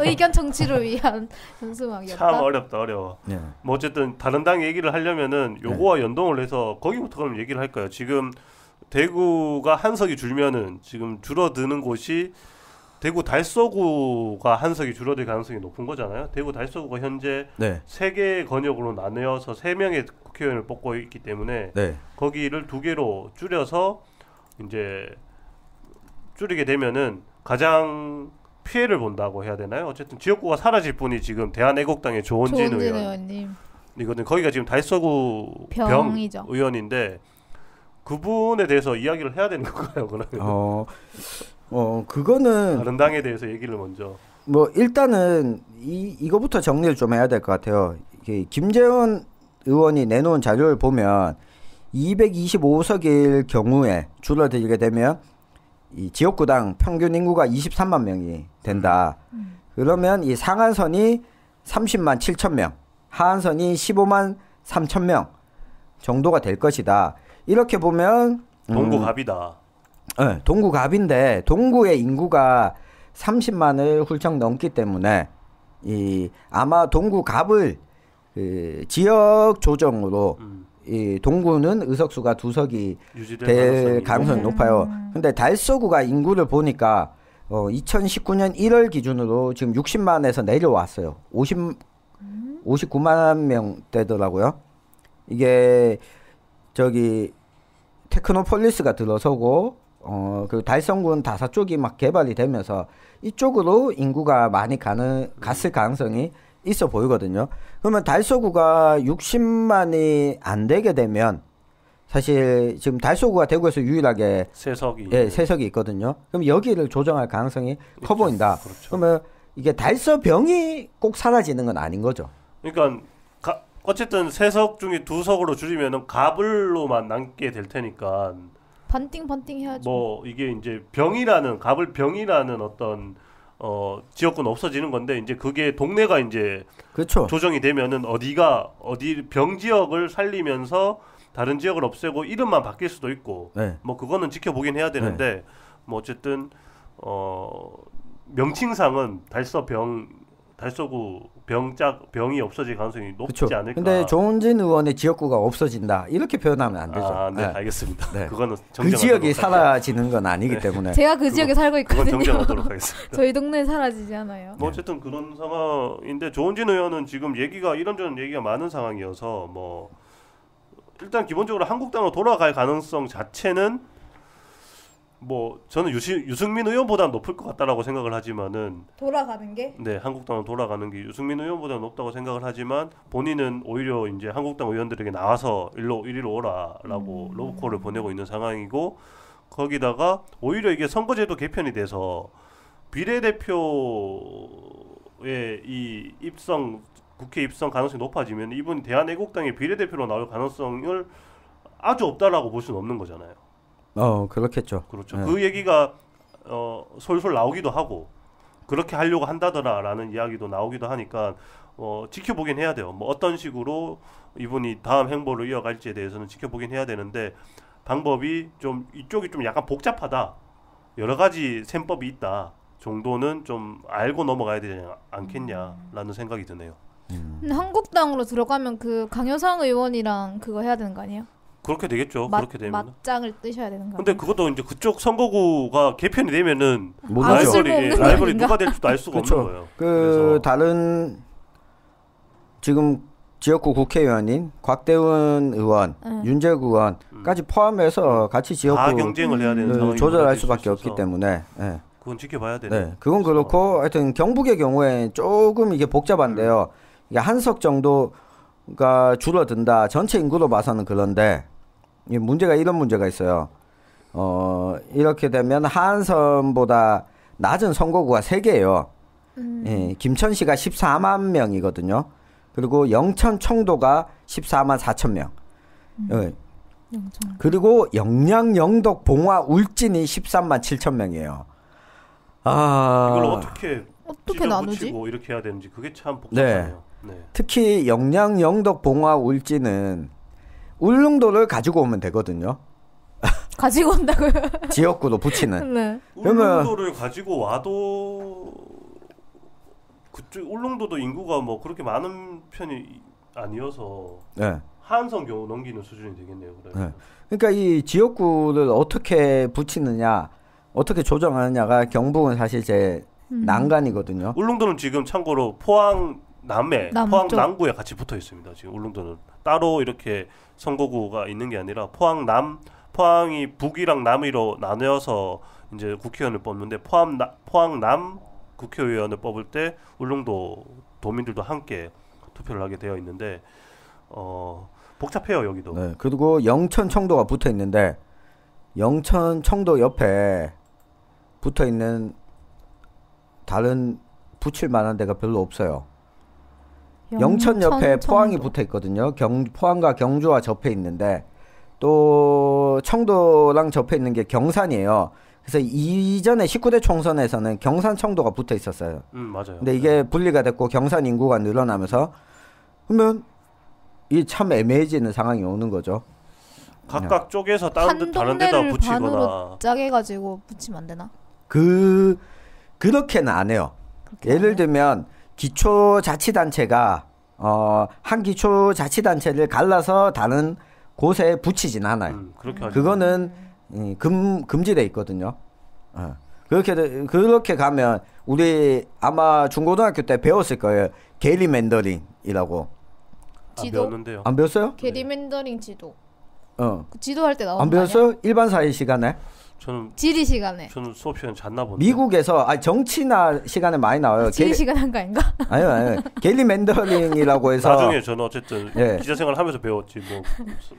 의견 정치를 위한 현수막이었다. 참 어려워. 네. 뭐 어쨌든 다른 당 얘기를 하려면은 요거와 연동을 해서 거기부터 그럼 얘기를 할까요? 지금 대구가 한 석이 줄면은 지금 줄어드는 곳이 대구 달서구가 한 석이 줄어들 가능성이 높은 거잖아요. 대구 달서구가 현재 3개의 권역으로 나뉘어서 3명의 국회의원을 뽑고 있기 때문에 거기를 2개로 줄여서 이제 줄이게 되면은 가장 피해를 본다고 해야 되나요? 어쨌든 지역구가 사라질 분이 지금 대한애국당의 조원진 의원님. 이거는 거기가 지금 달서구 병이죠. 의원인데 그분에 대해서 이야기를 해야 되는 건가요? 그러면 그거는 다른 당에 대해서 얘기를 먼저. 뭐 일단은 이거부터 정리를 좀 해야 될 것 같아요. 김재원 의원이 내놓은 자료를 보면 225석일 경우에 줄어들게 되면 이 지역구당 평균 인구가 23만 명이 된다. 그러면 이 상한선이 30만 7천 명, 하한선이 15만 3천 명 정도가 될 것이다. 이렇게 보면 동구갑이다. 네, 동구갑인데 동구의 인구가 30만을 훌쩍 넘기 때문에 아마 동구갑을 지역 조정으로 이 동구는 의석수가 2석이 될 가능성이 높아요. 근데 달서구가 인구를 보니까 2019년 1월 기준으로 지금 60만에서 내려왔어요. 59만 명대더라고요. 이게 저기 테크노폴리스가 들어서고 그 달성군 다사 쪽이 막 개발이 되면서 이쪽으로 인구가 많이 갔을 가능성이 있어 보이거든요. 그러면 달서구가 60만이 안 되게 되면 사실 지금 달서구가 대구에서 유일하게 세석이 있거든요. 그럼 여기를 조정할 가능성이 커 보인다. 그렇죠. 그러면 이게 달서병이 꼭 사라지는 건 아닌 거죠. 그러니까 어쨌든 세석 중에 2석으로 줄이면은 갑을로만 남게 될 테니까 반띵 해야죠. 뭐 이게 이제 갑을 병이라는 어떤 지역구는 없어지는 건데 이제 그게 동네가 이제 그렇죠. 조정이 되면은 어디 병 지역을 살리면서 다른 지역을 없애고 이름만 바뀔 수도 있고 뭐 그거는 지켜보긴 해야 되는데 뭐 어쨌든 명칭상은 달서구 병이 없어질 가능성이 높지 그쵸. 않을까. 근데 조은진 의원의 지역구가 없어진다 이렇게 표현하면 안 되죠. 네, 알겠습니다. 네. 그거는 그 지역이 사라지는 건 아니기 때문에. 제가 그 지역에 살고 있거든요. 그건 정정하도록 하겠습니다. 저희 동네에 사라지지 않아요. 뭐 어쨌든 그런 상황인데 조은진 의원은 지금 이런저런 얘기가 많은 상황이어서 뭐 일단 기본적으로 한국당으로 돌아갈 가능성 자체는 뭐 저는 유승민 의원보다 높을 것 같다라고 생각을 하지만은 돌아가는 게? 네, 한국당으로 돌아가는 게 유승민 의원보다 높다고 생각을 하지만 본인은 오히려 이제 한국당 의원들에게 나와서 이리로 오라라고 로브콜을 보내고 있는 상황이고 거기다가 오히려 이게 선거제도 개편이 돼서 비례대표의 이 국회 입성 가능성이 높아지면 이분이 대한애국당의 비례대표로 나올 가능성을 아주 없다라고 볼 수는 없는 거잖아요. 그렇겠죠. 그렇죠. 네. 그 얘기가 솔솔 나오기도 하고 그렇게 하려고 한다더라라는 이야기도 나오기도 하니까 지켜보긴 해야 돼요. 뭐 어떤 식으로 이분이 다음 행보를 이어갈지에 대해서는 지켜보긴 해야 되는데 방법이 좀 이쪽이 좀 약간 복잡하다. 여러 가지 셈법이 있다. 정도는 좀 알고 넘어가야 되지 않겠냐라는 생각이 드네요. 한국당으로 들어가면 그 강효상 의원이랑 그거 해야 되는 거 아니에요? 그렇게 되겠죠. 그렇게 되면 맞짱을 뜨셔야 되는 거. 근데 그것도 이제 그쪽 선거구가 개편이 되면은 라이벌이 누가 될지도 알 수가 그렇죠. 없는 거예요. 그래서 다른 지금 지역구 국회의원인 곽대훈 의원, 윤재구 의원까지 포함해서 같이 지역구 다 경쟁을 해야 되는 상황이 조절할 수밖에 없기 때문에. 그건 지켜봐야 되네. 네, 그건 그렇고 하여튼 경북의 경우에 조금 이게 복잡한데요. 이게 한석 정도가 줄어든다. 전체 인구로 봐서는 그런데 이런 문제가 있어요. 이렇게 되면 하한선보다 낮은 선거구가 3개예요. 예, 김천시가 14만 명이거든요. 그리고 영천 청도가 14만 4천 명. 예. 그리고 영양 영덕 봉화 울진이 13만 7천 명이에요. 이걸 어떻게 나누지? 붙이고 이렇게 해야 되는지 그게 참 복잡하네요. 네. 특히 영양 영덕 봉화 울진은 울릉도를 가지고 오면 되거든요. 가지고 온다고요? 지역구로 붙이는. 네. 울릉도를 가지고 와도 그쪽 울릉도도 인구가 뭐 그렇게 많은 편이 아니어서 네. 한성 겨우 넘기는 수준이 되겠네요. 네. 그러니까 이 지역구를 어떻게 붙이느냐, 어떻게 조정하느냐가 경북은 사실 제 난관이거든요. 울릉도는 지금 참고로 포항 남해, 포항 남구에 같이 붙어 있습니다. 지금 울릉도는 따로 이렇게 선거구가 있는 게 아니라 포항이 북이랑 남이로 나뉘어서 이제 국회의원을 뽑는데 포항 남 국회의원을 뽑을 때 울릉도 도민들도 함께 투표를 하게 되어 있는데 복잡해요 여기도. 네, 그리고 영천 청도가 붙어 있는데 영천 청도 옆에 붙어 있는 다른 붙일 만한 데가 별로 없어요. 영천 옆에 포항이 붙어 있거든요. 포항과 경주와 접해 있는데 또 청도랑 접해 있는 게 경산이에요. 그래서 이전에 19대 총선에서는 경산 청도가 붙어 있었어요. 맞아요. 근데 이게 분리가 됐고 경산 인구가 늘어나면서 그러면 이 참 애매해지는 상황이 오는 거죠. 각각 쪼개서 다른 데다 붙이거나 반으로 짜게 가지고 붙이면 안 되나? 그렇게는 안 해요. 예를 들면 기초자치단체가 한 기초자치단체를 갈라서 다른 곳에 붙이진 않아요. 그거는 금지돼 있거든요. 그렇게 가면 우리 아마 중고등학교 때 배웠을 거예요. 게리맨더링이라고. 지도? 안 배웠는데요. 안 배웠어요? 게리맨더링 지도. 그 지도할 때 나오는 안 배웠어요? 일반 사회 시간에? 지리 시간에. 저는 수업 시간 잤나 보네. 미국에서 정치나 시간에 많이 나와요. 지리 시간 한 거 아닌가? 아니요. 게리맨더링이라고 해서 나중에 저는 어쨌든 기자 생활 하면서 배웠지 뭐.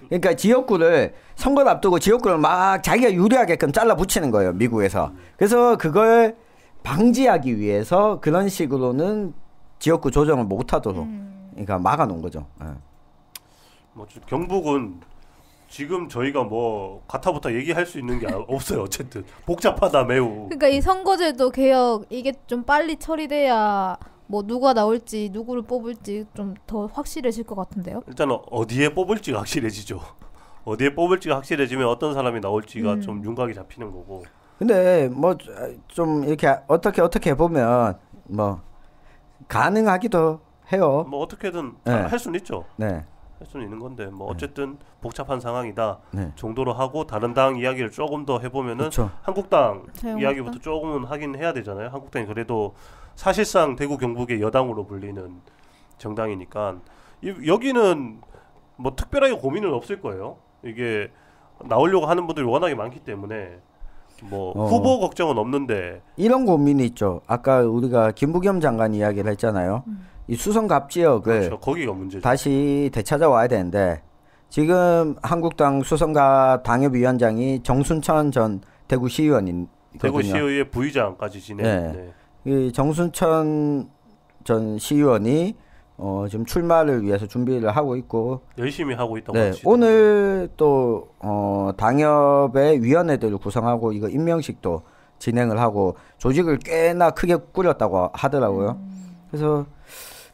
그러니까 지역구를 선거를 앞두고 지역구를 막 자기가 유리하게끔 잘라 붙이는 거예요. 미국에서. 그래서 그걸 방지하기 위해서 그런 식으로는 지역구 조정을 못하도록 그러니까 막아놓은 거죠. 뭐 경북은 지금 저희가 뭐 가타부타 얘기할 수 있는 게 없어요. 어쨌든 복잡하다 매우. 그러니까 이 선거제도 개혁 이게 좀 빨리 처리돼야 뭐 누가 나올지 누구를 뽑을지 좀 더 확실해질 것 같은데요. 일단은 어디에 뽑을지가 확실해지죠. 어디에 뽑을지가 확실해지면 어떤 사람이 나올지가 좀 윤곽이 잡히는 거고. 근데 뭐 좀 이렇게 어떻게 보면 뭐 가능하기도 해요. 뭐 어떻게든 할 수는 있죠. 네. 할 수는 있는 건데 뭐 어쨌든 복잡한 상황이다 네. 정도로 하고 다른 당 이야기를 조금 더 해보면은 그렇죠. 한국당 이야기부터 조금은 하긴 해야 되잖아요. 한국당이 그래도 사실상 대구 경북의 여당으로 불리는 정당이니까 여기는 뭐 특별하게 고민은 없을 거예요. 이게 나오려고 하는 분들이 워낙에 많기 때문에 뭐 후보 걱정은 없는데 이런 고민이 있죠. 아까 우리가 김부겸 장관 이야기를 했잖아요. 이 수성갑 지역을 그렇죠. 거기가 문제죠. 다시 되찾아와야 되는데 지금 한국당 수성갑 당협위원장이 정순천 전 대구시의원이거든요. 대구시의회 부의장까지 지낸. 네. 이 정순천 전 시의원이 지금 출마를 위해서 준비를 하고 있고 열심히 하고 있다고. 네, 오늘 또 당협의 위원회들을 구성하고 이거 임명식도 진행을 하고 조직을 꽤나 크게 꾸렸다고 하더라고요. 그래서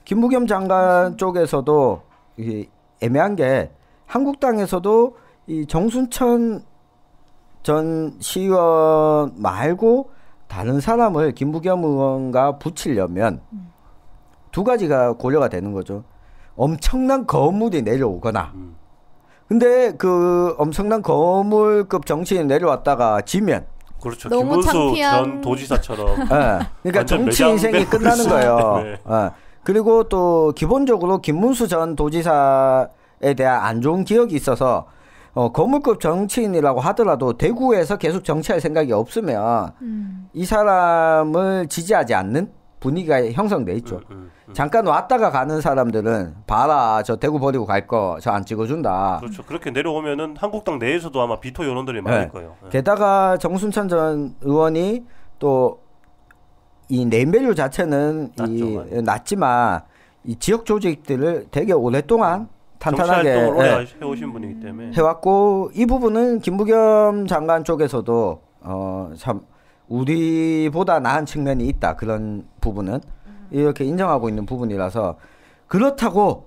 김부겸 장관 쪽에서도 이게 애매한 게 한국당에서도 이 정순천 전 시의원 말고 다른 사람을 김부겸 의원과 붙이려면 두 가지가 고려가 되는 거죠. 엄청난 거물이 내려오거나 근데 그 엄청난 거물급 정치인이 내려왔다가 지면 그렇죠. 김문수 전 도지사처럼 그러니까 정치 인생이 끝나는 거예요. 네. 그리고 또 기본적으로 김문수 전 도지사에 대한 안 좋은 기억이 있어서 거물급 정치인이라고 하더라도 대구에서 계속 정치할 생각이 없으면 이 사람을 지지하지 않는 분위기가 형성돼 있죠. 잠깐 왔다가 가는 사람들은 봐라 저 대구 버리고 갈 거 저 안 찍어준다. 그렇죠. 그렇게 내려오면은 한국당 내에서도 아마 비토 여론들이 많을 거예요. 게다가 정순천 전 의원이 또 이 네임밸류 자체는 낮지만 이 지역 조직들을 되게 오랫동안 탄탄하게 정치활동을 오래 해오신 분이기 때문에 해왔고 이 부분은 김부겸 장관 쪽에서도 참 우리보다 나은 측면이 있다. 그런 부분은 이렇게 인정하고 있는 부분이라서 그렇다고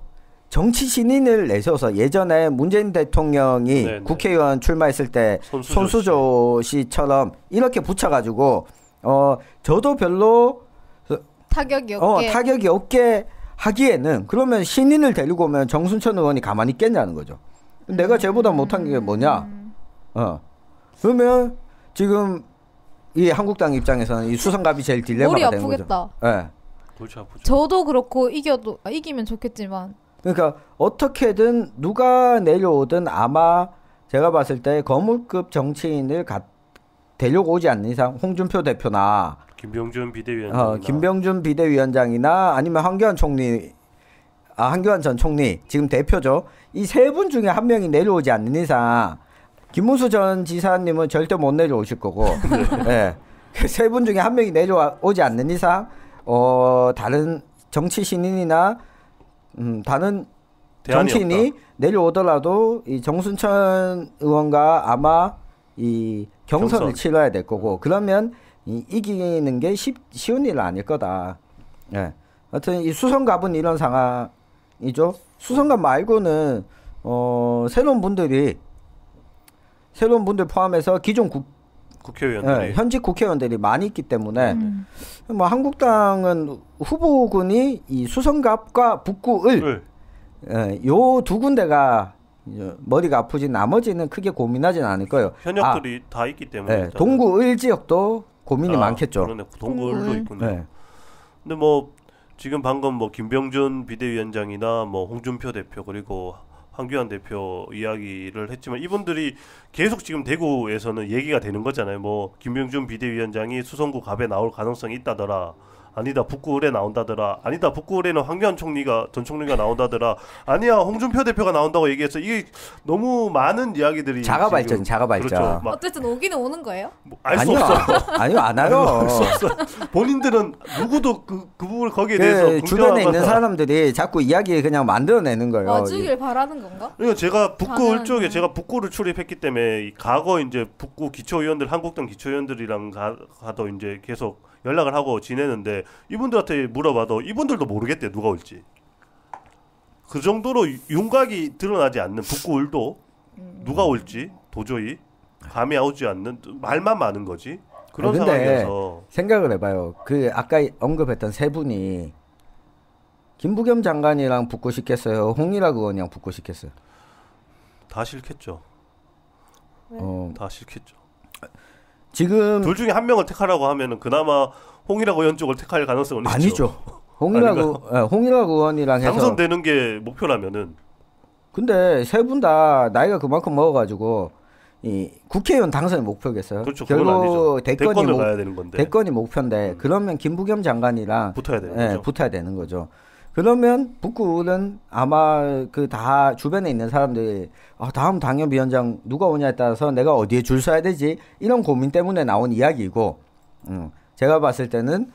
정치 신인을 내세워서 예전에 문재인 대통령이 네네. 국회의원 출마했을 때 손수조 씨처럼 이렇게 붙여가지고 저도 별로 타격이 없게 하기에는 그러면 신인을 데리고 오면 정순천 의원이 가만히 있겠냐는 거죠. 내가 쟤보다 못한 게 뭐냐? 그러면 지금 이 한국당 입장에서는 이 수성갑이 제일 딜레마가 되는 거죠. 머리 아프겠다. 네. 골치 아프죠. 저도 그렇고 이기면 좋겠지만. 그러니까 어떻게든 누가 내려오든 아마 제가 봤을 때 거물급 정치인을 데리고 오지 않는 이상 홍준표 대표나 김병준 비대위원장이나 김병준 비대위원장이나 아니면 한교안 전 총리 지금 대표죠. 이 세 분 중에 한 명이 내려오지 않는 이상 김문수 전 지사님은 절대 못 내려오실 거고 네. 세 분 중에 한 명이 내려오지 않는 이상 다른 정치 신인이나 다른 정치인이 없다. 내려오더라도 이 정순천 의원과 아마 이 경선을 치러야 될 거고 그러면 이기는 게 쉬운 일은 아닐 거다. 예. 하여튼 이 수성갑은 이런 상황이죠. 수성갑 말고는 새로운 분들 포함해서 기존 국회의원들이 현직 국회의원들이 많이 있기 때문에 뭐 한국당은 후보군이 이 수성갑과 북구을 요 두 군데가 머리가 아프지 나머지는 크게 고민하진 않을 거예요. 현역들이 다 있기 때문에 동구을 지역도 고민이 많겠죠. 그러네. 동구을도 있군요. 네. 근데 뭐 지금 방금 뭐 김병준 비대위원장이나 뭐 홍준표 대표 그리고 황교안 대표 이야기를 했지만 이분들이 계속 지금 대구에서는 얘기가 되는 거잖아요. 뭐 김병준 비대위원장이 수성구 갑에 나올 가능성이 있다더라. 아니다 북구을에 나온다더라. 아니다 북구을에는 황교안 전 총리가 나온다더라. 아니야 홍준표 대표가 나온다고 얘기해서 이게 너무 많은 이야기들이 자가 발전. 그렇죠. 어쨌든 오기는 오는 거예요? 알 수 없어. 아니요 안 와요. 본인들은 누구도 그 부분을 거기에 대해서 주변에 있는 사람들이 자꾸 이야기 그냥 만들어내는 거예요. 와주길 바라는 건가? 그러니까 제가 북구을 쪽에 제가 북구를 출입했기 때문에 과거 이제 북구 기초의원들 한국당 기초의원들이랑 가도 이제 계속 연락을 하고 지내는데 이분들한테 물어봐도 이분들도 모르겠대 누가 올지. 그 정도로 윤곽이 드러나지 않는 북구을도 누가 올지 도저히 감이 오지 않는 말만 많은 거지. 그런 상황이어서 생각을 해봐요. 그 아까 언급했던 세 분이 김부겸 장관이랑 붙고 싶겠어요? 홍일학 의원이랑 붙고 싶겠어요? 다 싫겠죠. 다 싫겠죠. 지금 둘 중에 한 명을 택하라고 하면은 그나마 홍일학 의원 쪽을 택할 가능성은 있죠. 아니죠. 홍일학 의원이랑 해서 당선되는 게 목표라면은. 근데 세 분 다 나이가 그만큼 먹어가지고 이 국회의원 당선이 목표겠어요. 그렇죠. 결국 대권을 가야 되는 건데. 대권이 목표인데 그러면 김부겸 장관이랑 붙어야 되는 거죠. 붙어야 되는 거죠. 그러면 북구는 아마 그 다 주변에 있는 사람들이 다음 당협위원장 누가 오냐에 따라서 내가 어디에 줄 서야 되지 이런 고민 때문에 나온 이야기이고 제가 봤을 때는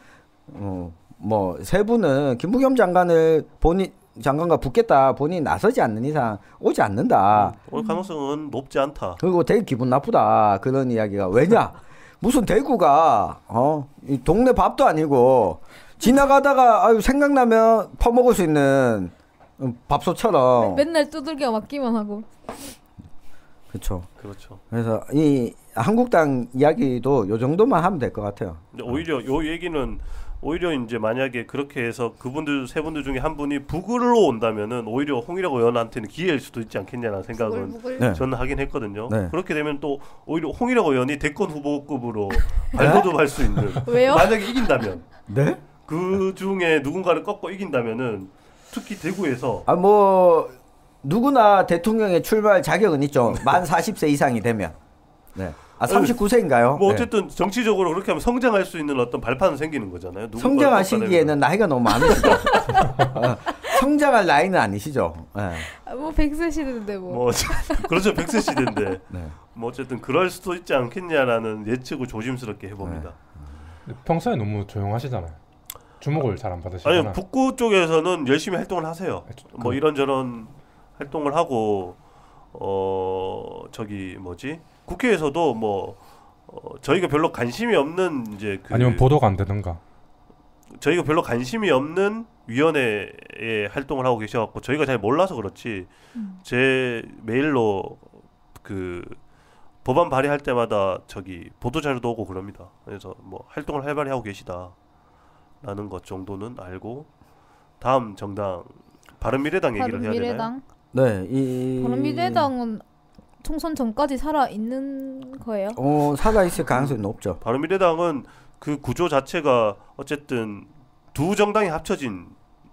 뭐 세 분은 김부겸 장관과 붙겠다 본인이 나서지 않는 이상 오지 않는다. 올 가능성은 높지 않다. 그리고 되게 기분 나쁘다 그런 이야기가 왜냐 무슨 대구가 이 동네 밥도 아니고 지나가다가 생각나면 퍼먹을 수 있는 밥솥처럼 맨날 두들겨 맞기만 하고. 그렇죠. 그래서 이 한국당 이야기도 요 정도만 하면 될 것 같아요. 근데 오히려 요 얘기는 오히려 이제 만약에 그렇게 해서 그분들 세 분들 중에 한 분이 북으로 온다면은 오히려 홍일학 의원한테는 기회일 수도 있지 않겠냐는 생각은 저는 하긴 했거든요. 네. 그렇게 되면 또 오히려 홍일학 의원이 대권 후보급으로 발돋움할 수 있는. 왜요? 만약에 이긴다면. 네? 그 중에 누군가를 꺾고 이긴다면은 특히 대구에서 뭐 누구나 대통령에 출마할 자격은 있죠. 만 40세 이상이 되면. 네. 39세인가요? 뭐 어쨌든 정치적으로 그렇게 하면 성장할 수 있는 어떤 발판은 생기는 거잖아요. 성장하시기에는 나이가 너무 많으시죠. 성장할 나이는 아니시죠. 네. 뭐 100세 시대인데 뭐. 그렇죠. 100세 시대인데. 네. 뭐 어쨌든 그럴 수도 있지 않겠냐라는 예측을 조심스럽게 해봅니다. 평소에 너무 조용하시잖아요. 주목을 잘 안 받으시잖아요. 아니 북구 쪽에서는 열심히 활동을 하세요. 뭐 이런저런 활동을 하고 저기 뭐지 국회에서도 뭐 저희가 별로 관심이 없는 이제 아니면 보도가 안 되던가. 저희가 별로 관심이 없는 위원회에 활동을 하고 계셔갖고 저희가 잘 몰라서 그렇지 제 메일로 그 법안 발의할 때마다 저기 보도 자료도 오고 그럽니다. 그래서 뭐 활동을 활발히 하고 계시다라는 것 정도는 알고 다음 정당 바른미래당 얘기를 해야 되나요? 네, 바른미래당은 총선 전까지 살아 있는 거예요? 살아 있을 가능성이 높죠. 바른미래당은 그 구조 자체가 어쨌든 두 정당이 합쳐진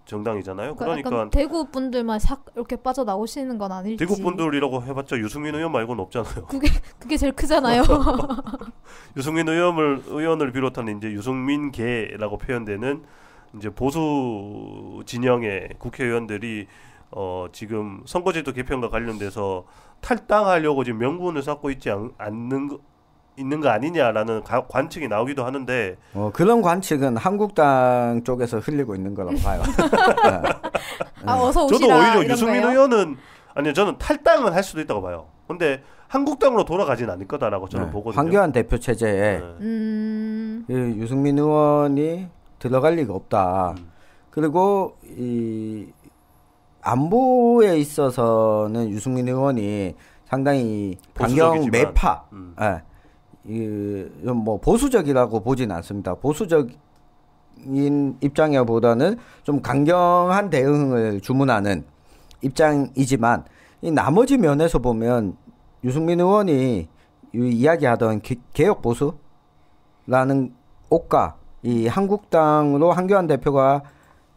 정당이잖아요. 그러니까 대구 분들만 싹 이렇게 빠져 나오시는 건 아닐지. 대구 분들이라고 해봤자 유승민 의원 말고는 없잖아요. 그게 제일 크잖아요. 유승민 의원을 비롯한 이제 유승민계라고 표현되는 이제 보수 진영의 국회의원들이 지금 선거제도 개편과 관련돼서 탈당하려고 지금 명분을 쌓고 있는 거 아니냐라는 관측이 나오기도 하는데 그런 관측은 한국당 쪽에서 흘리고 있는 거라고 봐요. 어서 오시라. 저도 오히려 이런 유승민 거예요? 의원은 아니요 저는 탈당은 할 수도 있다고 봐요. 근데 한국당으로 돌아가진 않을 거다라고 저는 보거든요. 황교안 대표 체제에 유승민 의원이 들어갈 리가 없다. 그리고 이 안보에 있어서는 유승민 의원이 상당히 강경 매파, 뭐 보수적이라고 보진 않습니다. 보수적인 입장보다는 좀 강경한 대응을 주문하는 입장이지만 이 나머지 면에서 보면 유승민 의원이 이야기하던 개혁 보수라는 옷과 이 한국당으로 황교안 대표가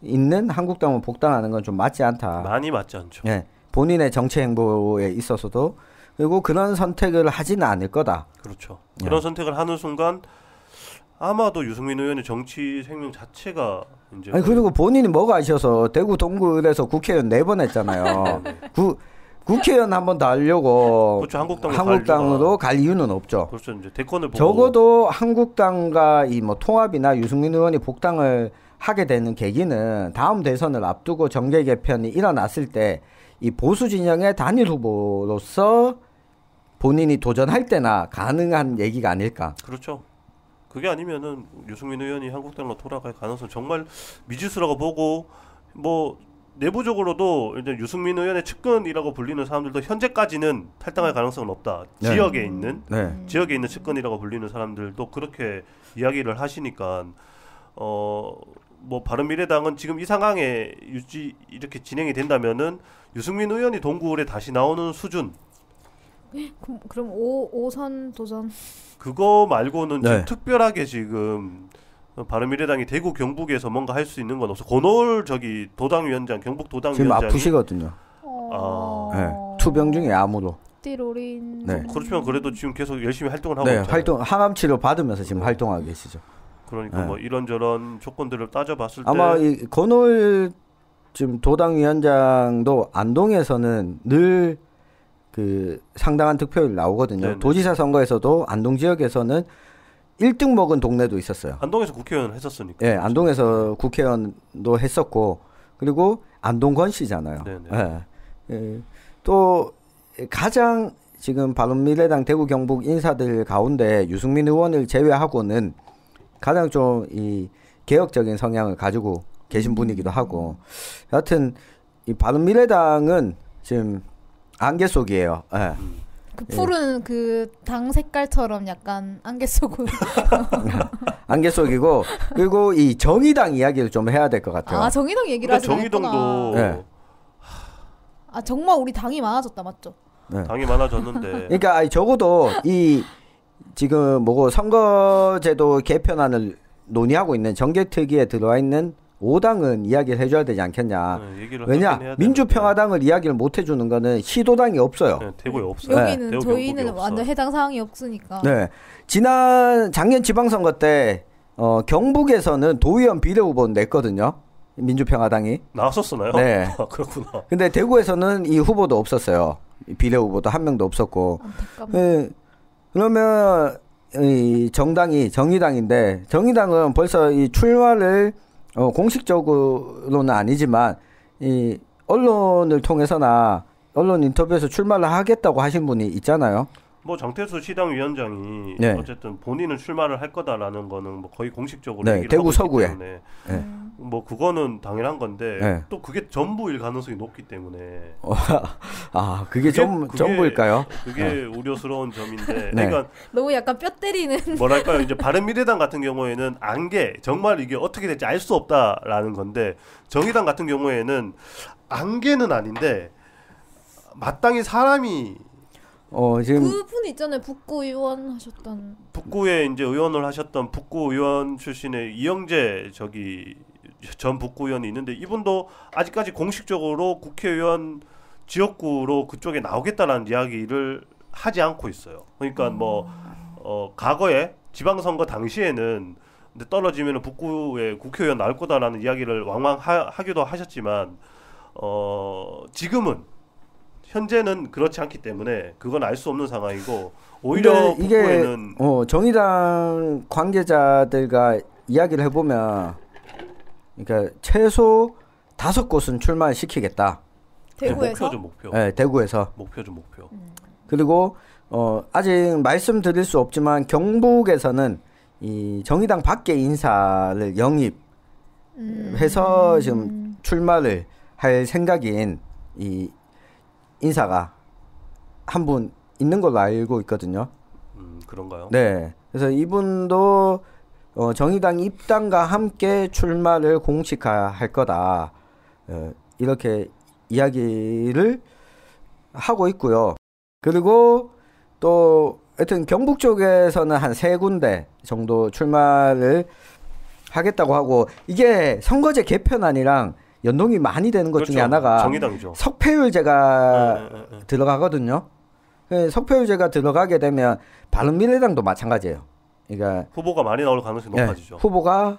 있는 한국당을 복당하는 건 좀 맞지 않다. 많이 맞지 않죠. 네, 본인의 정치 행보에 있어서도 그리고 그런 선택을 하지는 않을 거다. 그렇죠. 그런 선택을 하는 순간 아마도 유승민 의원의 정치 생명 자체가 이제 그리고 본인이 뭐가 아셔서 대구 동구에서 국회의원 4번 했잖아요. 국회의원 한 번 더 하려고 그렇죠. 한국당으로 갈 이유는 없죠. 그렇죠. 이제 대권을 보고 적어도 한국당과 이 뭐 통합이나 유승민 의원이 복당을 하게 되는 계기는 다음 대선을 앞두고 정계 개편이 일어났을 때 이 보수 진영의 단일 후보로서 본인이 도전할 때나 가능한 얘기가 아닐까. 그렇죠. 그게 아니면은 유승민 의원이 한국당으로 돌아갈 가능성 정말 미지수라고 보고 뭐 내부적으로도 이제 유승민 의원의 측근이라고 불리는 사람들도 현재까지는 탈당할 가능성은 없다. 네. 지역에 있는 측근이라고 불리는 사람들도 그렇게 이야기를 하시니까 뭐 바른미래당은 지금 이 상황에 이렇게 진행이 된다면은 유승민 의원이 동구에 다시 나오는 수준. 그럼 5선 도전. 그거 말고는 지금 특별하게 지금 바른미래당이 대구 경북에서 뭔가 할 수 있는 건 없어. 권오을 저기 도당위원장 경북 도당위원장이 지금 아프시거든요. 투병 중에 암으로. 띠로린. 그렇지만 그래도 지금 계속 열심히 활동을 하고 있잖아요. 항암 치료 받으면서 지금 활동하고 계시죠. 그러니까 뭐 이런저런 조건들을 따져봤을 때 아마 이 권오을 지금 도당위원장도 안동에서는 늘 그 상당한 득표율 나오거든요. 네네. 도지사 선거에서도 안동 지역에서는 1등 먹은 동네도 있었어요. 안동에서 국회의원 했었으니까. 네, 안동에서 국회의원도 했었고 그리고 안동권 씨잖아요. 또 가장 지금 바른미래당 대구 경북 인사들 가운데 유승민 의원을 제외하고는 가장 좀 이 개혁적인 성향을 가지고 계신 분이기도 하고 여하튼 이 바른미래당은 지금 안개 속이에요. 그 푸른 그 당 색깔처럼 약간 안개 속으로. 안개 속이고 그리고 이 정의당 이야기를 좀 해야 될 것 같아요. 정의당 얘기를 하지 않았구나. 정의당도 정말 우리 당이 많아졌다 맞죠? 당이 많아졌는데. 그러니까 적어도 이 지금 뭐고 선거제도 개편안을 논의하고 있는 정개특위에 들어와 있는 5당은 이야기를 해줘야 되지 않겠냐. 왜냐 민주평화당을 이야기를 못 해주는 거는 시도당이 없어요. 대구에 없어요. 여기는 저희는 완전 해당 사항이 없으니까. 작년 지방선거 때 경북에서는 도의원 비례후보는 냈거든요. 민주평화당이 나왔었나요? 네. 그렇구나. 근데 대구에서는 이 후보도 없었어요. 비례후보도 한 명도 없었고. 안타깝네. 그러면 이 정당이 정의당인데 정의당은 벌써 이 출마를 공식적으로는 아니지만 이 언론을 통해서나 언론 인터뷰에서 출마를 하겠다고 하신 분이 있잖아요. 뭐 장태수 시당위원장이 네. 어쨌든 본인은 출마를 할 거다라는 거는 뭐 거의 공식적으로 네, 얘기를 대구 하고 있기 서구에. 때문에 네. 뭐 그거는 당연한 건데 네. 또 그게 전부일 가능성이 높기 때문에 아, 그게 전부일까요? 그게 우려스러운 점인데 네. 그러니까 너무 약간 뼈 때리는. 뭐랄까요 이제 바른미래당 같은 경우에는 안개 정말 이게 어떻게 될지 알 수 없다라는 건데 정의당 같은 경우에는 안개는 아닌데 마땅히 사람이 지금 그분 있잖아요. 북구 의원 하셨던. 북구에 이제 의원을 하셨던 북구 의원 출신의 이영재 전 북구 의원이 있는데 이분도 아직까지 공식적으로 국회의원 지역구로 그쪽에 나오겠다라는 이야기를 하지 않고 있어요. 그러니까 뭐 과거에 지방선거 당시에는 근데 떨어지면 북구에 국회의원 나올 거다라는 이야기를 왕왕 하기도 하셨지만 지금은 현재는 그렇지 않기 때문에 그건 알 수 없는 상황이고 오히려 이게 북구에는 정의당 관계자들과 이야기를 해보면 그러니까 최소 5곳은 출마를 시키겠다. 대구에서. 목표죠 목표. 네, 대구에서. 목표죠 목표. 그리고 아직 말씀드릴 수 없지만 경북에서는 이 정의당 밖의 인사를 영입해서 지금 출마를 할 생각인 이 인사가 한 분 있는 걸로 알고 있거든요. 그런가요? 네. 그래서 이분도 정의당 입당과 함께 출마를 공식화할 거다. 이렇게 이야기를 하고 있고요. 그리고 또 하여튼 경북 쪽에서는 한 3군데 정도 출마를 하겠다고 하고 이게 선거제 개편안이랑 연동이 많이 되는 것 중에 하나가 정의당이죠. 석패율제가 들어가거든요. 석패율제가 들어가게 되면 바른미래당도 마찬가지예요. 그러니까 후보가 많이 나올 가능성이 높아지죠. 후보가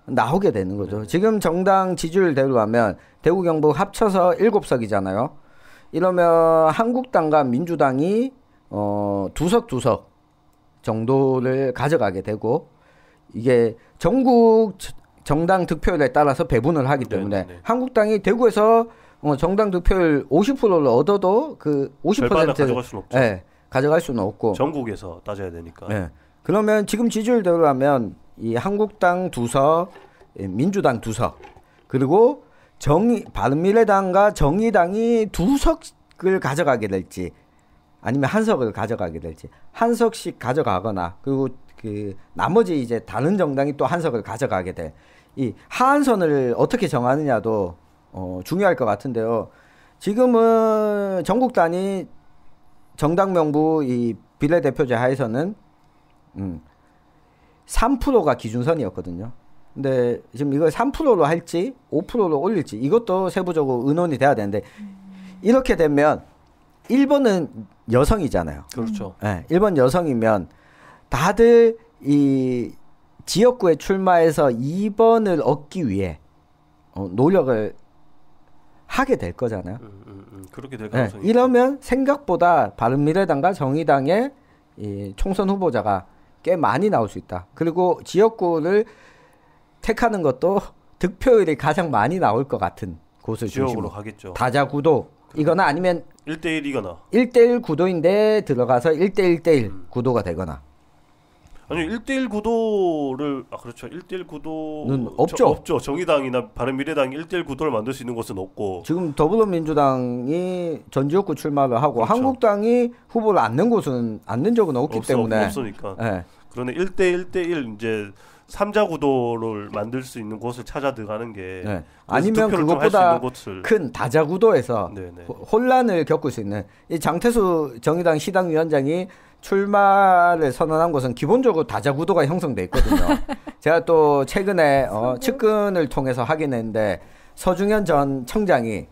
나오게 되는 거죠. 지금 정당 지지율대로 하면 대구 경북 합쳐서 7석이잖아요. 이러면 한국당과 민주당이 2석 정도를 가져가게 되고 이게 전국 정당 득표율에 따라서 배분을 하기 때문에 네네네. 한국당이 대구에서 정당 득표율 50%를 얻어도 그 50% 가져갈 수는 없죠. 네, 가져갈 수는 없고 전국에서 따져야 되니까. 네. 그러면 지금 지지율대로 하면 이 한국당 2석, 민주당 2석, 그리고 바른미래당과 정의당이 2석을 가져가게 될지 아니면 1석을 가져가게 될지 1석씩 가져가거나 그리고 그 나머지 이제 다른 정당이 또 1석을 가져가게 될 이 하한선을 어떻게 정하느냐도 중요할 것 같은데요. 지금은 전국 단위 정당 명부 이 비례대표제 하에서는 3%가 기준선이었거든요. 근데 지금 이걸 3%로 할지 5%로 올릴지 이것도 세부적으로 의논이 돼야 되는데 이렇게 되면 1번은 여성이잖아요. 그렇죠. 네, 1번 여성이면 다들 이 지역구에 출마해서 2번을 얻기 위해 노력을 하게 될 거잖아요. 그렇게 될 네, 가능성이 이러면 생각보다 바른미래당과 정의당의 이 총선 후보자가 꽤 많이 나올 수 있다. 그리고 지역구를 택하는 것도 득표율이 가장 많이 나올 것 같은 곳을 지역으로 중심으로 가겠죠. 다자구도 이거나 아니면 1대1이거나 1대1 구도인데 들어가서 1대1대1 구도가 되거나 아니 1대1 구도를 그렇죠. 1대1 구도는 없죠. 없죠. 정의당이나 바른미래당이 1대1 구도를 만들 수 있는 곳은 없고 지금 더불어민주당이 전 지역구 출마를 하고 그렇죠. 한국당이 후보를 안 낸 곳은 안 낸 적은 없기 때문에 없으니까. 네. 그러네 1대1대1 이제 3자 구도를 만들 수 있는 곳을 찾아 들어가는 게 네. 아니면 득표를 좀할수 그것보다 있는 곳을 큰 다자구도에서 네네. 혼란을 겪을 수 있는 이 장태수 정의당 시당위원장이 출마를 선언한 곳은 기본적으로 다자구도가 형성돼 있거든요. 제가 또 최근에 측근을 통해서 확인했는데 서중현 전 청장이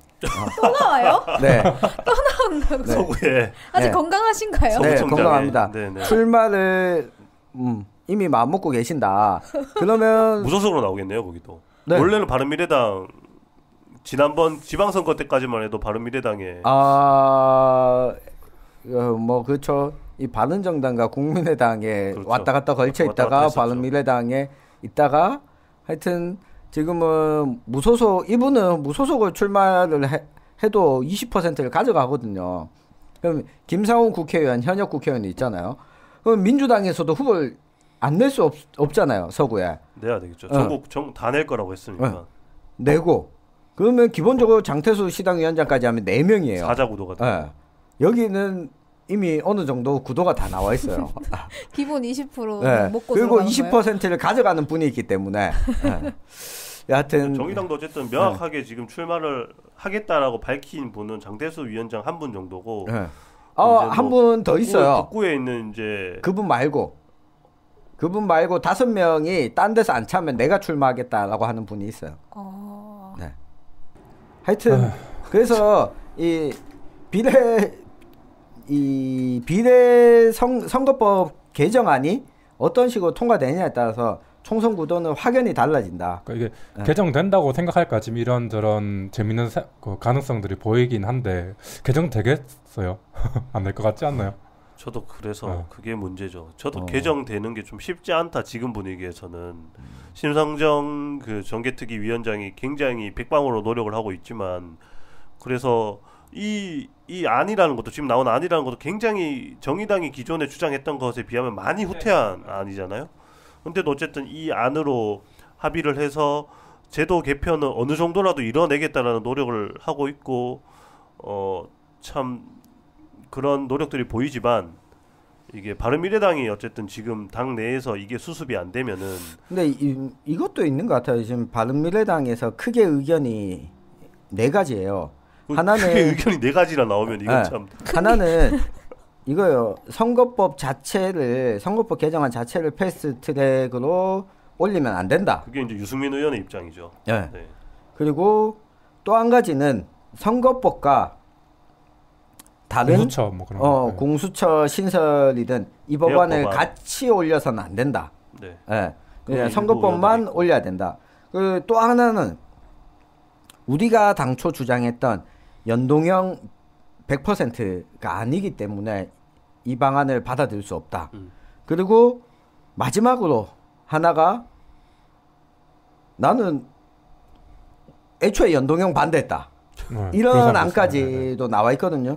또 나와요? 네, 또 나온다고. 네. 서구에 아직 네. 건강하신가요? 네, 서구청장에. 건강합니다. 네네. 출마를 이미 마음 먹고 계신다. 그러면 무소속으로 나오겠네요 거기도. 네. 원래는 바른미래당 지난번 지방선거 때까지만 해도 바른미래당에 뭐 그렇죠. 이 바른정당과 국민의당에 그렇죠. 왔다 갔다 걸쳐 왔다 있다가 갔다 했었죠. 바른미래당에 있다가 하여튼 지금은 이분은 무소속을 출마를 해도 20%를 가져가거든요. 그럼 김상훈 국회의원, 현역 국회의원이 있잖아요. 그럼 민주당에서도 후보를 안 낼 수 없잖아요. 서구에. 내야 되겠죠. 전국 다 낼 거라고 했으니까. 내고 그러면 기본적으로 장태수 시당위원장까지 하면 4명이에요. 사자구도가 돼. 여기는 이미 어느 정도 구도가 다 나와 있어요. 기본 20% 네. 먹고 그리고 들어가는 20%를 가져가는 분이 있기 때문에. 여하튼 정의당도 어쨌든 명확하게 지금 출마를 하겠다라고 밝힌 분은 장태수 위원장 한 분 정도고. 한 분 더 있어요. 북구에 있는 이제 그분 말고 5명이 딴 데서 안 차면 내가 출마하겠다라고 하는 분이 있어요. 네. 하여튼 그래서 이 비례 선거법 개정안이 어떤 식으로 통과되느냐에 따라서 총선 구도는 확연히 달라진다. 그러니까 이게 개정된다고 생각할까 지금 이런저런 재밌는 그 가능성들이 보이긴 한데 개정되겠어요? 안 될 것 같지 않나요? 저도 그래서 그게 문제죠. 저도 개정되는 게 좀 쉽지 않다. 지금 분위기에서는 심상정 그 정개특위 위원장이 굉장히 백방으로 노력을 하고 있지만 그래서 이 안이라는 것도 지금 나온 안이라는 것도 굉장히 정의당이 기존에 주장했던 것에 비하면 많이 후퇴한 안이잖아요. 근데도 어쨌든 이 안으로 합의를 해서 제도 개편은 어느 정도라도 이뤄내겠다라는 노력을 하고 있고 참 그런 노력들이 보이지만 이게 바른미래당이 어쨌든 지금 당 내에서 이게 수습이 안 되면은 근데 이것도 있는 것 같아요. 지금 바른미래당에서 크게 의견이 4가지예요. 하나는 크게 의견이 4가지나 나오면 이건 참 하나는 이거요. 선거법 개정안 자체를 패스트트랙으로 올리면 안 된다. 그게 이제 유승민 의원의 입장이죠. 네. 그리고 또 한 가지는 선거법과 다른 공수처 뭐 그런 거. 공수처 신설이든 이 법안을 법안. 같이 올려서는 안 된다. 네. 그냥 선거법만 올려야 된다. 그 또 하나는 우리가 당초 주장했던 연동형 100%가 아니기 때문에 이 방안을 받아들일 수 없다. 그리고 마지막으로 하나가 나는 애초에 연동형 반대했다. 이런 안까지도 나와 있거든요.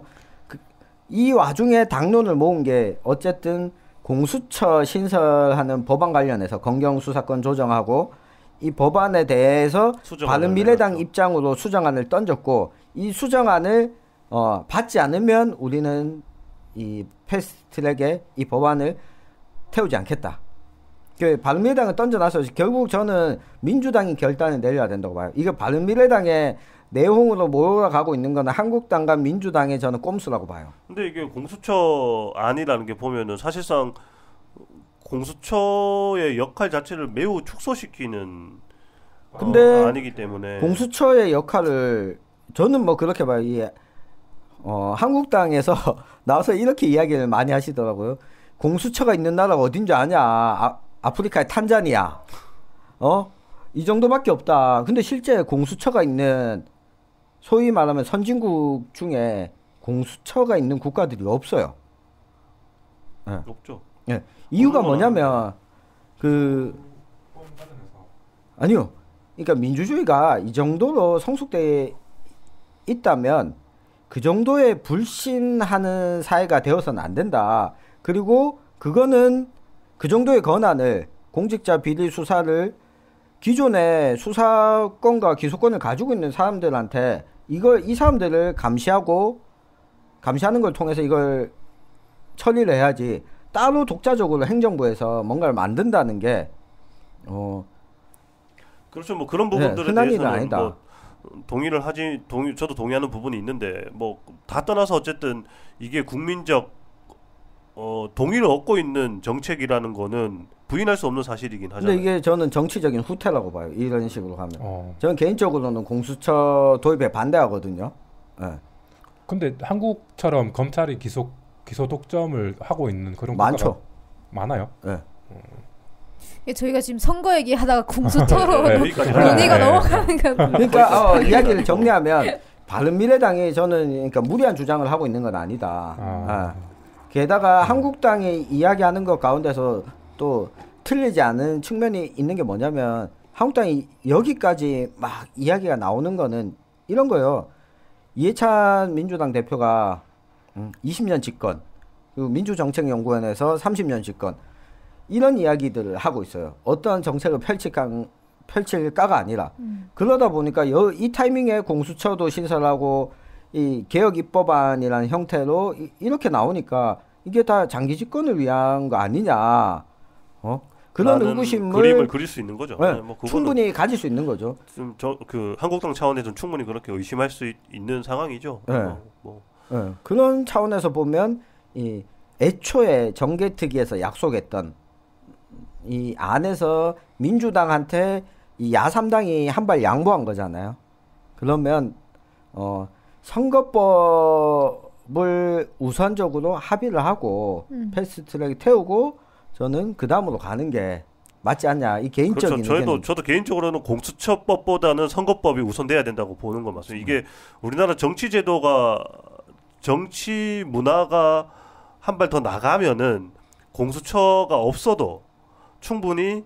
이 와중에 당론을 모은 게 어쨌든 공수처 신설하는 법안 관련해서 검경수사권 조정하고 이 법안에 대해서 바른미래당 입장으로 수정안을 던졌고 이 수정안을 받지 않으면 우리는 이 패스트트랙에 이 법안을 태우지 않겠다. 바른미래당을 던져놔서 결국 저는 민주당이 결단을 내려야 된다고 봐요. 이거 바른미래당의 내용으로 몰아가고 있는 건 한국당과 민주당의 저는 꼼수라고 봐요. 근데 이게 공수처 안이라는 게 보면은 사실상 공수처의 역할 자체를 매우 축소시키는 근데 안이기 때문에 공수처의 역할을 저는 뭐 그렇게 봐요. 한국당에서 나와서 이렇게 이야기를 많이 하시더라고요. 공수처가 있는 나라가 어딘지 아냐? 아프리카의 탄자니아. 이 정도밖에 없다. 근데 실제 공수처가 있는 소위 말하면 선진국 중에 공수처가 있는 국가들이 없어요. 없죠. 네. 이유가 뭐냐면 아니요. 그러니까 민주주의가 이 정도로 성숙돼 있다면 그 정도의 불신하는 사회가 되어서는 안 된다. 그리고 그거는 그 정도의 권한을 공직자 비리 수사를 기존의 수사권과 기소권을 가지고 있는 사람들한테 이 사람들을 감시하는 걸 통해서 이걸 처리를 해야지 따로 독자적으로 행정부에서 뭔가를 만든다는 게 그렇죠. 뭐 그런 부분들에 흔한 일은 대해서는 아니다. 뭐 저도 동의하는 부분이 있는데 뭐 다 떠나서 어쨌든 이게 국민적 동의를 얻고 있는 정책이라는 거는 부인할 수 없는 사실이긴 하잖아요. 근데 이게 저는 정치적인 후퇴라고 봐요. 이런 식으로 하면. 저는 개인적으로는 공수처 도입에 반대하거든요. 네. 근데 한국처럼 검찰이 기소 독점을 하고 있는 그런 많죠. 많아요. 네. 저희가 지금 선거 얘기하다가 공수처로 논의가 논의가 넘어가는 거. 그러니까 이야기를 정리하면 바른미래당이 저는 그러니까 무리한 주장을 하고 있는 건 아니다. 게다가 한국당이 이야기하는 것 가운데서 또 틀리지 않은 측면이 있는 게 뭐냐면 한국당이 여기까지 막 이야기가 나오는 거는 이런 거예요. 이해찬 민주당 대표가 20년 집권, 그리고 민주정책연구원에서 30년 집권 이런 이야기들을 하고 있어요. 어떠한 정책을 펼칠까가 아니라 그러다 보니까 이 타이밍에 공수처도 신설하고 이 개혁 입법안이라는 형태로 이렇게 나오니까 이게 다 장기 집권을 위한 거 아니냐. 그런 의구심을 그림을 그릴 수 있는 거죠. 네, 뭐 충분히 가질 수 있는 거죠. 좀 그 한국당 차원에서는 충분히 그렇게 의심할 수 있는 상황이죠. 네. 네, 그런 차원에서 보면 이 애초에 정개특위에서 약속했던 이 안에서 민주당한테 이 야3당이 한 발 양보한 거잖아요. 그러면 선거법을 우선적으로 합의를 하고 패스트트랙 태우고 저는 그 다음으로 가는 게 맞지 않냐. 이 개인적인 그렇죠. 저도 개인적으로는 공수처법보다는 선거법이 우선돼야 된다고 보는 건 맞습니다. 이게 우리나라 정치제도가 정치 문화가 한 발 더 나가면은 공수처가 없어도 충분히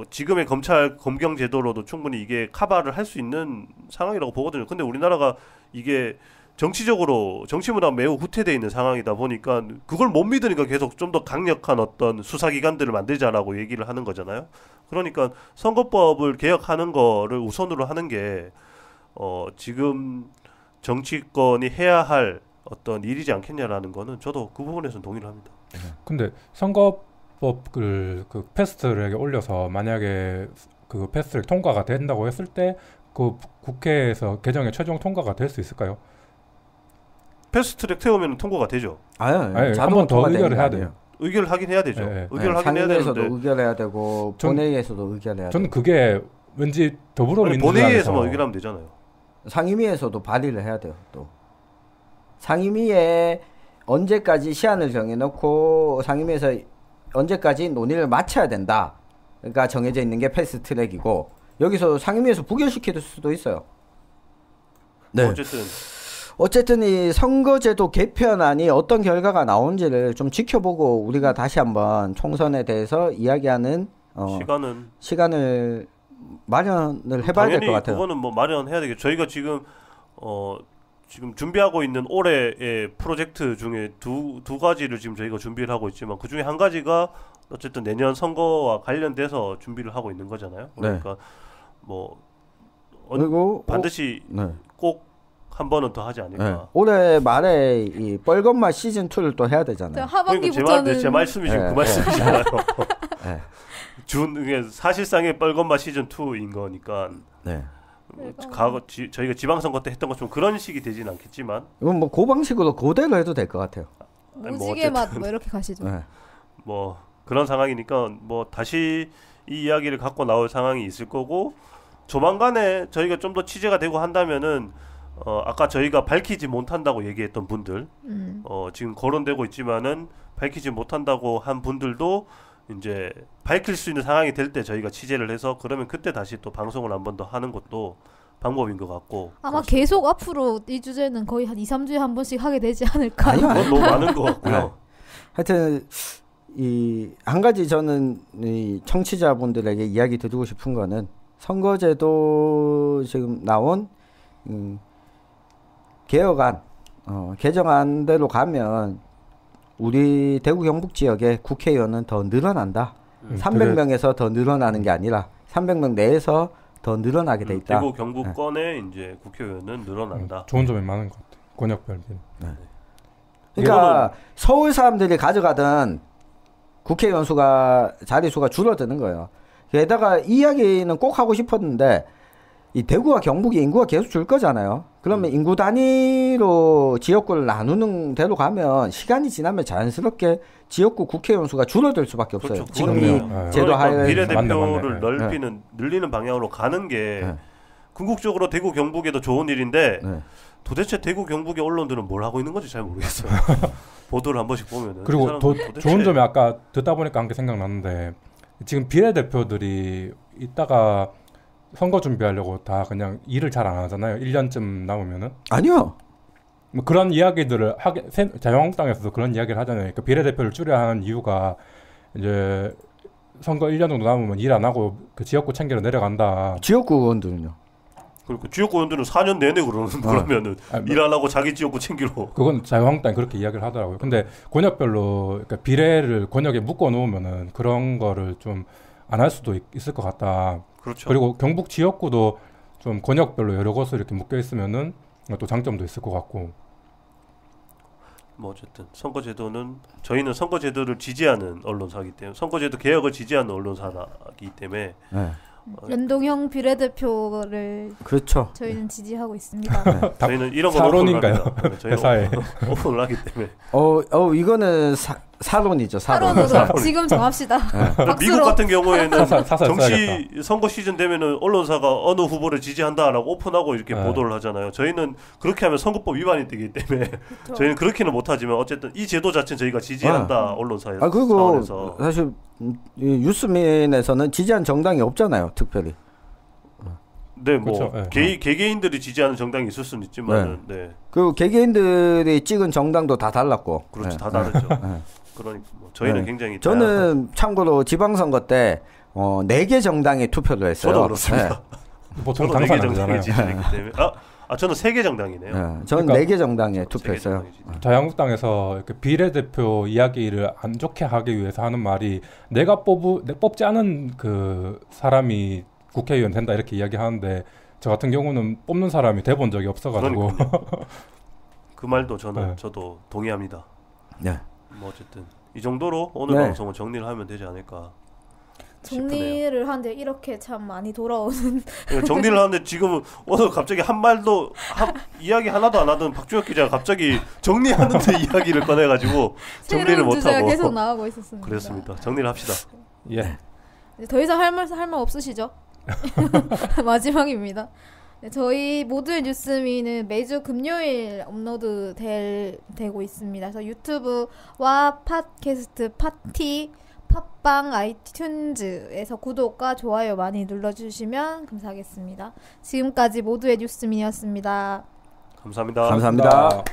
지금의 검찰 검경 제도로도 충분히 이게 커버를 할 수 있는 상황이라고 보거든요. 근데 우리나라가 이게 정치적으로 정치 문화가 매우 후퇴되어 있는 상황이다 보니까 그걸 못 믿으니까 계속 좀 더 강력한 어떤 수사기관들을 만들자라고 얘기를 하는 거잖아요. 그러니까 선거법을 개혁하는 거를 우선으로 하는 게 지금 정치권이 해야 할 어떤 일이지 않겠냐라는 거는 저도 그 부분에서는 동의를 합니다. 근데 선거법을 그 패스트트랙에 올려서 만약에 그 패스트트랙 통과가 된다고 했을 때 그 국회에서 개정에 최종 통과가 될 수 있을까요? 패스트트랙 태우면 통과가 되죠. 아니 한 번 더 의결을 해야 돼요. 의결을 하긴 해야 되죠. 네. 의결을 하긴 해야 되는데 상임위에서도 의결해야 되고 본회의에서도 의결해야 되고. 저는 그게 왠지 더불어민주당에서 본회의에서만 의결하면 되잖아요. 상임위에서도 발의를 해야 돼요. 또 상임위에 언제까지 시한을 정해놓고 상임위에서 언제까지 논의를 마쳐야 된다. 그러니까 정해져 있는 게 패스트트랙이고 여기서 상임위에서 부결시킬 수도 있어요. 네. 어쨌든 이 선거제도 개편안이 어떤 결과가 나온지를 좀 지켜보고 우리가 다시 한번 총선에 대해서 이야기하는 시간을 마련을 해봐야 될 것 같아요. 그거는 뭐 마련해야 되겠죠. 저희가 지금 준비하고 있는 올해의 프로젝트 중에 두 가지를 지금 저희가 준비를 하고 있지만 그 중에 한 가지가 어쨌든 내년 선거와 관련돼서 준비를 하고 있는 거잖아요. 그러니까 그리고 반드시 꼭 한 번은 더 하지 않을까. 네. 올해 말에 이 뻘건맛 시즌 2를 또 해야 되잖아요. 하반기부터는 제 말씀이 지금 그 말씀이잖아요. 사실상의 뻘건맛 시즌 2인 거니까. 네. 저희가 지방선거 때 했던 것처럼 그런 식이 되진 않겠지만 이건 뭐 그 방식으로 그대로 해도 될 것 같아요. 무지개 맛 뭐 이렇게 가시죠. 네. 뭐 그런 상황이니까 뭐 다시 이 이야기를 갖고 나올 상황이 있을 거고 조만간에 저희가 좀 더 취재가 되고 한다면은 아까 저희가 밝히지 못한다고 얘기했던 분들 지금 거론되고 있지만은 밝히지 못한다고 한 분들도 이제 밝힐 수 있는 상황이 될 때 저희가 취재를 해서 그러면 그때 다시 또 방송을 한 번 더 하는 것도 방법인 것 같고 아마 계속 앞으로 이 주제는 거의 한 2-3주에 한 번씩 하게 되지 않을까. 그건 너무 많은 것 같고요. 하여튼 이 한 가지 저는 이 청취자분들에게 이야기 드리고 싶은 거는 선거제도 지금 나온 개혁안 개정안대로 가면 우리 대구 경북 지역의 국회의원은 더 늘어난다. 300명에서 더 늘어나는 게 아니라 300명 내에서 더 늘어나게 돼 있다. 대구 경북권의 이제 국회의원은 늘어난다. 좋은 점이 많은 것 같아요. 권역별 비는. 그러니까 서울 사람들이 가져가던 국회의원 수가 자리 수가 줄어드는 거예요. 게다가 이 이야기는 꼭 하고 싶었는데 이 대구와 경북이 인구가 계속 줄 거잖아요. 그러면 인구 단위로 지역구를 나누는 대로 가면 시간이 지나면 자연스럽게 지역구 국회의원 수가 줄어들 수밖에 없어요. 그렇죠. 지금 이 제도 하에 비례대표를 늘리는 방향으로 가는 게 궁극적으로 대구 경북에도 좋은 일인데 도대체 대구 경북의 언론들은 뭘 하고 있는 건지 잘 모르겠어요. 보도를 한 번씩 보면은. 그리고 좋은 점이 아까 듣다 보니까 한 게 생각났는데 지금 비례대표들이 이따가 선거 준비하려고 다 그냥 일을 잘 안 하잖아요. 1년쯤 남으면은. 아니요. 뭐 그런 이야기들을 자유한국당에서도 그런 이야기를 하잖아요. 그러니까 비례대표를 줄여야 하는 이유가 이제 선거 1년 정도 남으면 일 안 하고 그 지역구 챙기러 내려간다. 지역구 의원들은요? 그리고 지역구 의원들은 4년 내내 그러면은 일 안 하고 자기 지역구 챙기러. 그건 자유한국당이 그렇게 이야기를 하더라고요. 근데 권역별로 그러니까 비례를 권역에 묶어 놓으면은 그런 거를 좀 안 할 수도 있을 것 같다. 그렇죠. 그리고 경북 지역구도 좀 권역별로 여러 곳을 이렇게 묶여 있으면은 또 장점도 있을 것 같고. 뭐 어쨌든 선거제도는 저희는 선거제도를 지지하는 언론사이기 때문에 선거제도 개혁을 지지하는 언론사이기 때문에 네. 연동형 비례대표를 그렇죠. 저희는 지지하고 있습니다. 저희는 이런 거 사론인가요? 회사에 오픈을 하기 때문에 이거는 사론이죠. 사론으로 지금 정합시다. 미국 같은 경우에는 정치 선거 시즌 되면은 언론사가 어느 후보를 지지한다라고 오픈하고 이렇게 보도를 하잖아요. 저희는 그렇게 하면 선거법 위반이 되기 때문에 그렇죠. 저희는 그렇게는 못하지만 어쨌든 이 제도 자체는 저희가 지지한다 언론사에서. 그리고 차원에서. 사실 뉴스민에서는 지지한 정당이 없잖아요, 특별히. 네, 뭐 그렇죠. 네. 개개인들이 지지하는 정당이 있을 수는 있지만, 네. 그 개개인들이 찍은 정당도 다 달랐고. 그렇죠, 네. 다 다르죠. 네. 그러니까 뭐 저희는 네. 굉장히 저는 참고로 지방선거 때 4개 정당에 투표를 했어요. 저도 그렇습니다. 보통 저도 4개 당선하잖아요. 정당에 지지했기 때문에 저는 3개 정당이네요. 네. 저는 그러니까 4개 정당에 투표했어요. 자유한국당에서 이렇게 비례대표 이야기를 안 좋게 하기 위해서 하는 말이 내가 뽑지 않은 그 사람이 국회의원 된다 이렇게 이야기하는데 저 같은 경우는 뽑는 사람이 돼본 적이 없어가지고 그 말도 네. 저도 동의합니다. 네. 뭐 어쨌든 이 정도로 오늘 네. 방송은 정리를 하면 되지 않을까 싶네요. 정리를 하는데 이렇게 참 많이 돌아오는 정리를 하는데 지금 오늘 갑자기 한 말도 이야기 하나도 안 하던 박주혁 기자가 갑자기 정리하는데 이야기를 꺼내가지고 정리를 새로운 주제가 못하고 계속 나오고 있었습니다. 그랬습니다. 정리를 합시다. 예. 더 이상 할 말 없으시죠? 마지막입니다. 네, 저희 모두의 뉴스미는 매주 금요일 업로드 되고 있습니다. 그래서 유튜브와 팟캐스트, 파티, 팟빵, 아이튠즈에서 구독과 좋아요 많이 눌러주시면 감사하겠습니다. 지금까지 모두의 뉴스미니었습니다. 감사합니다. 감사합니다.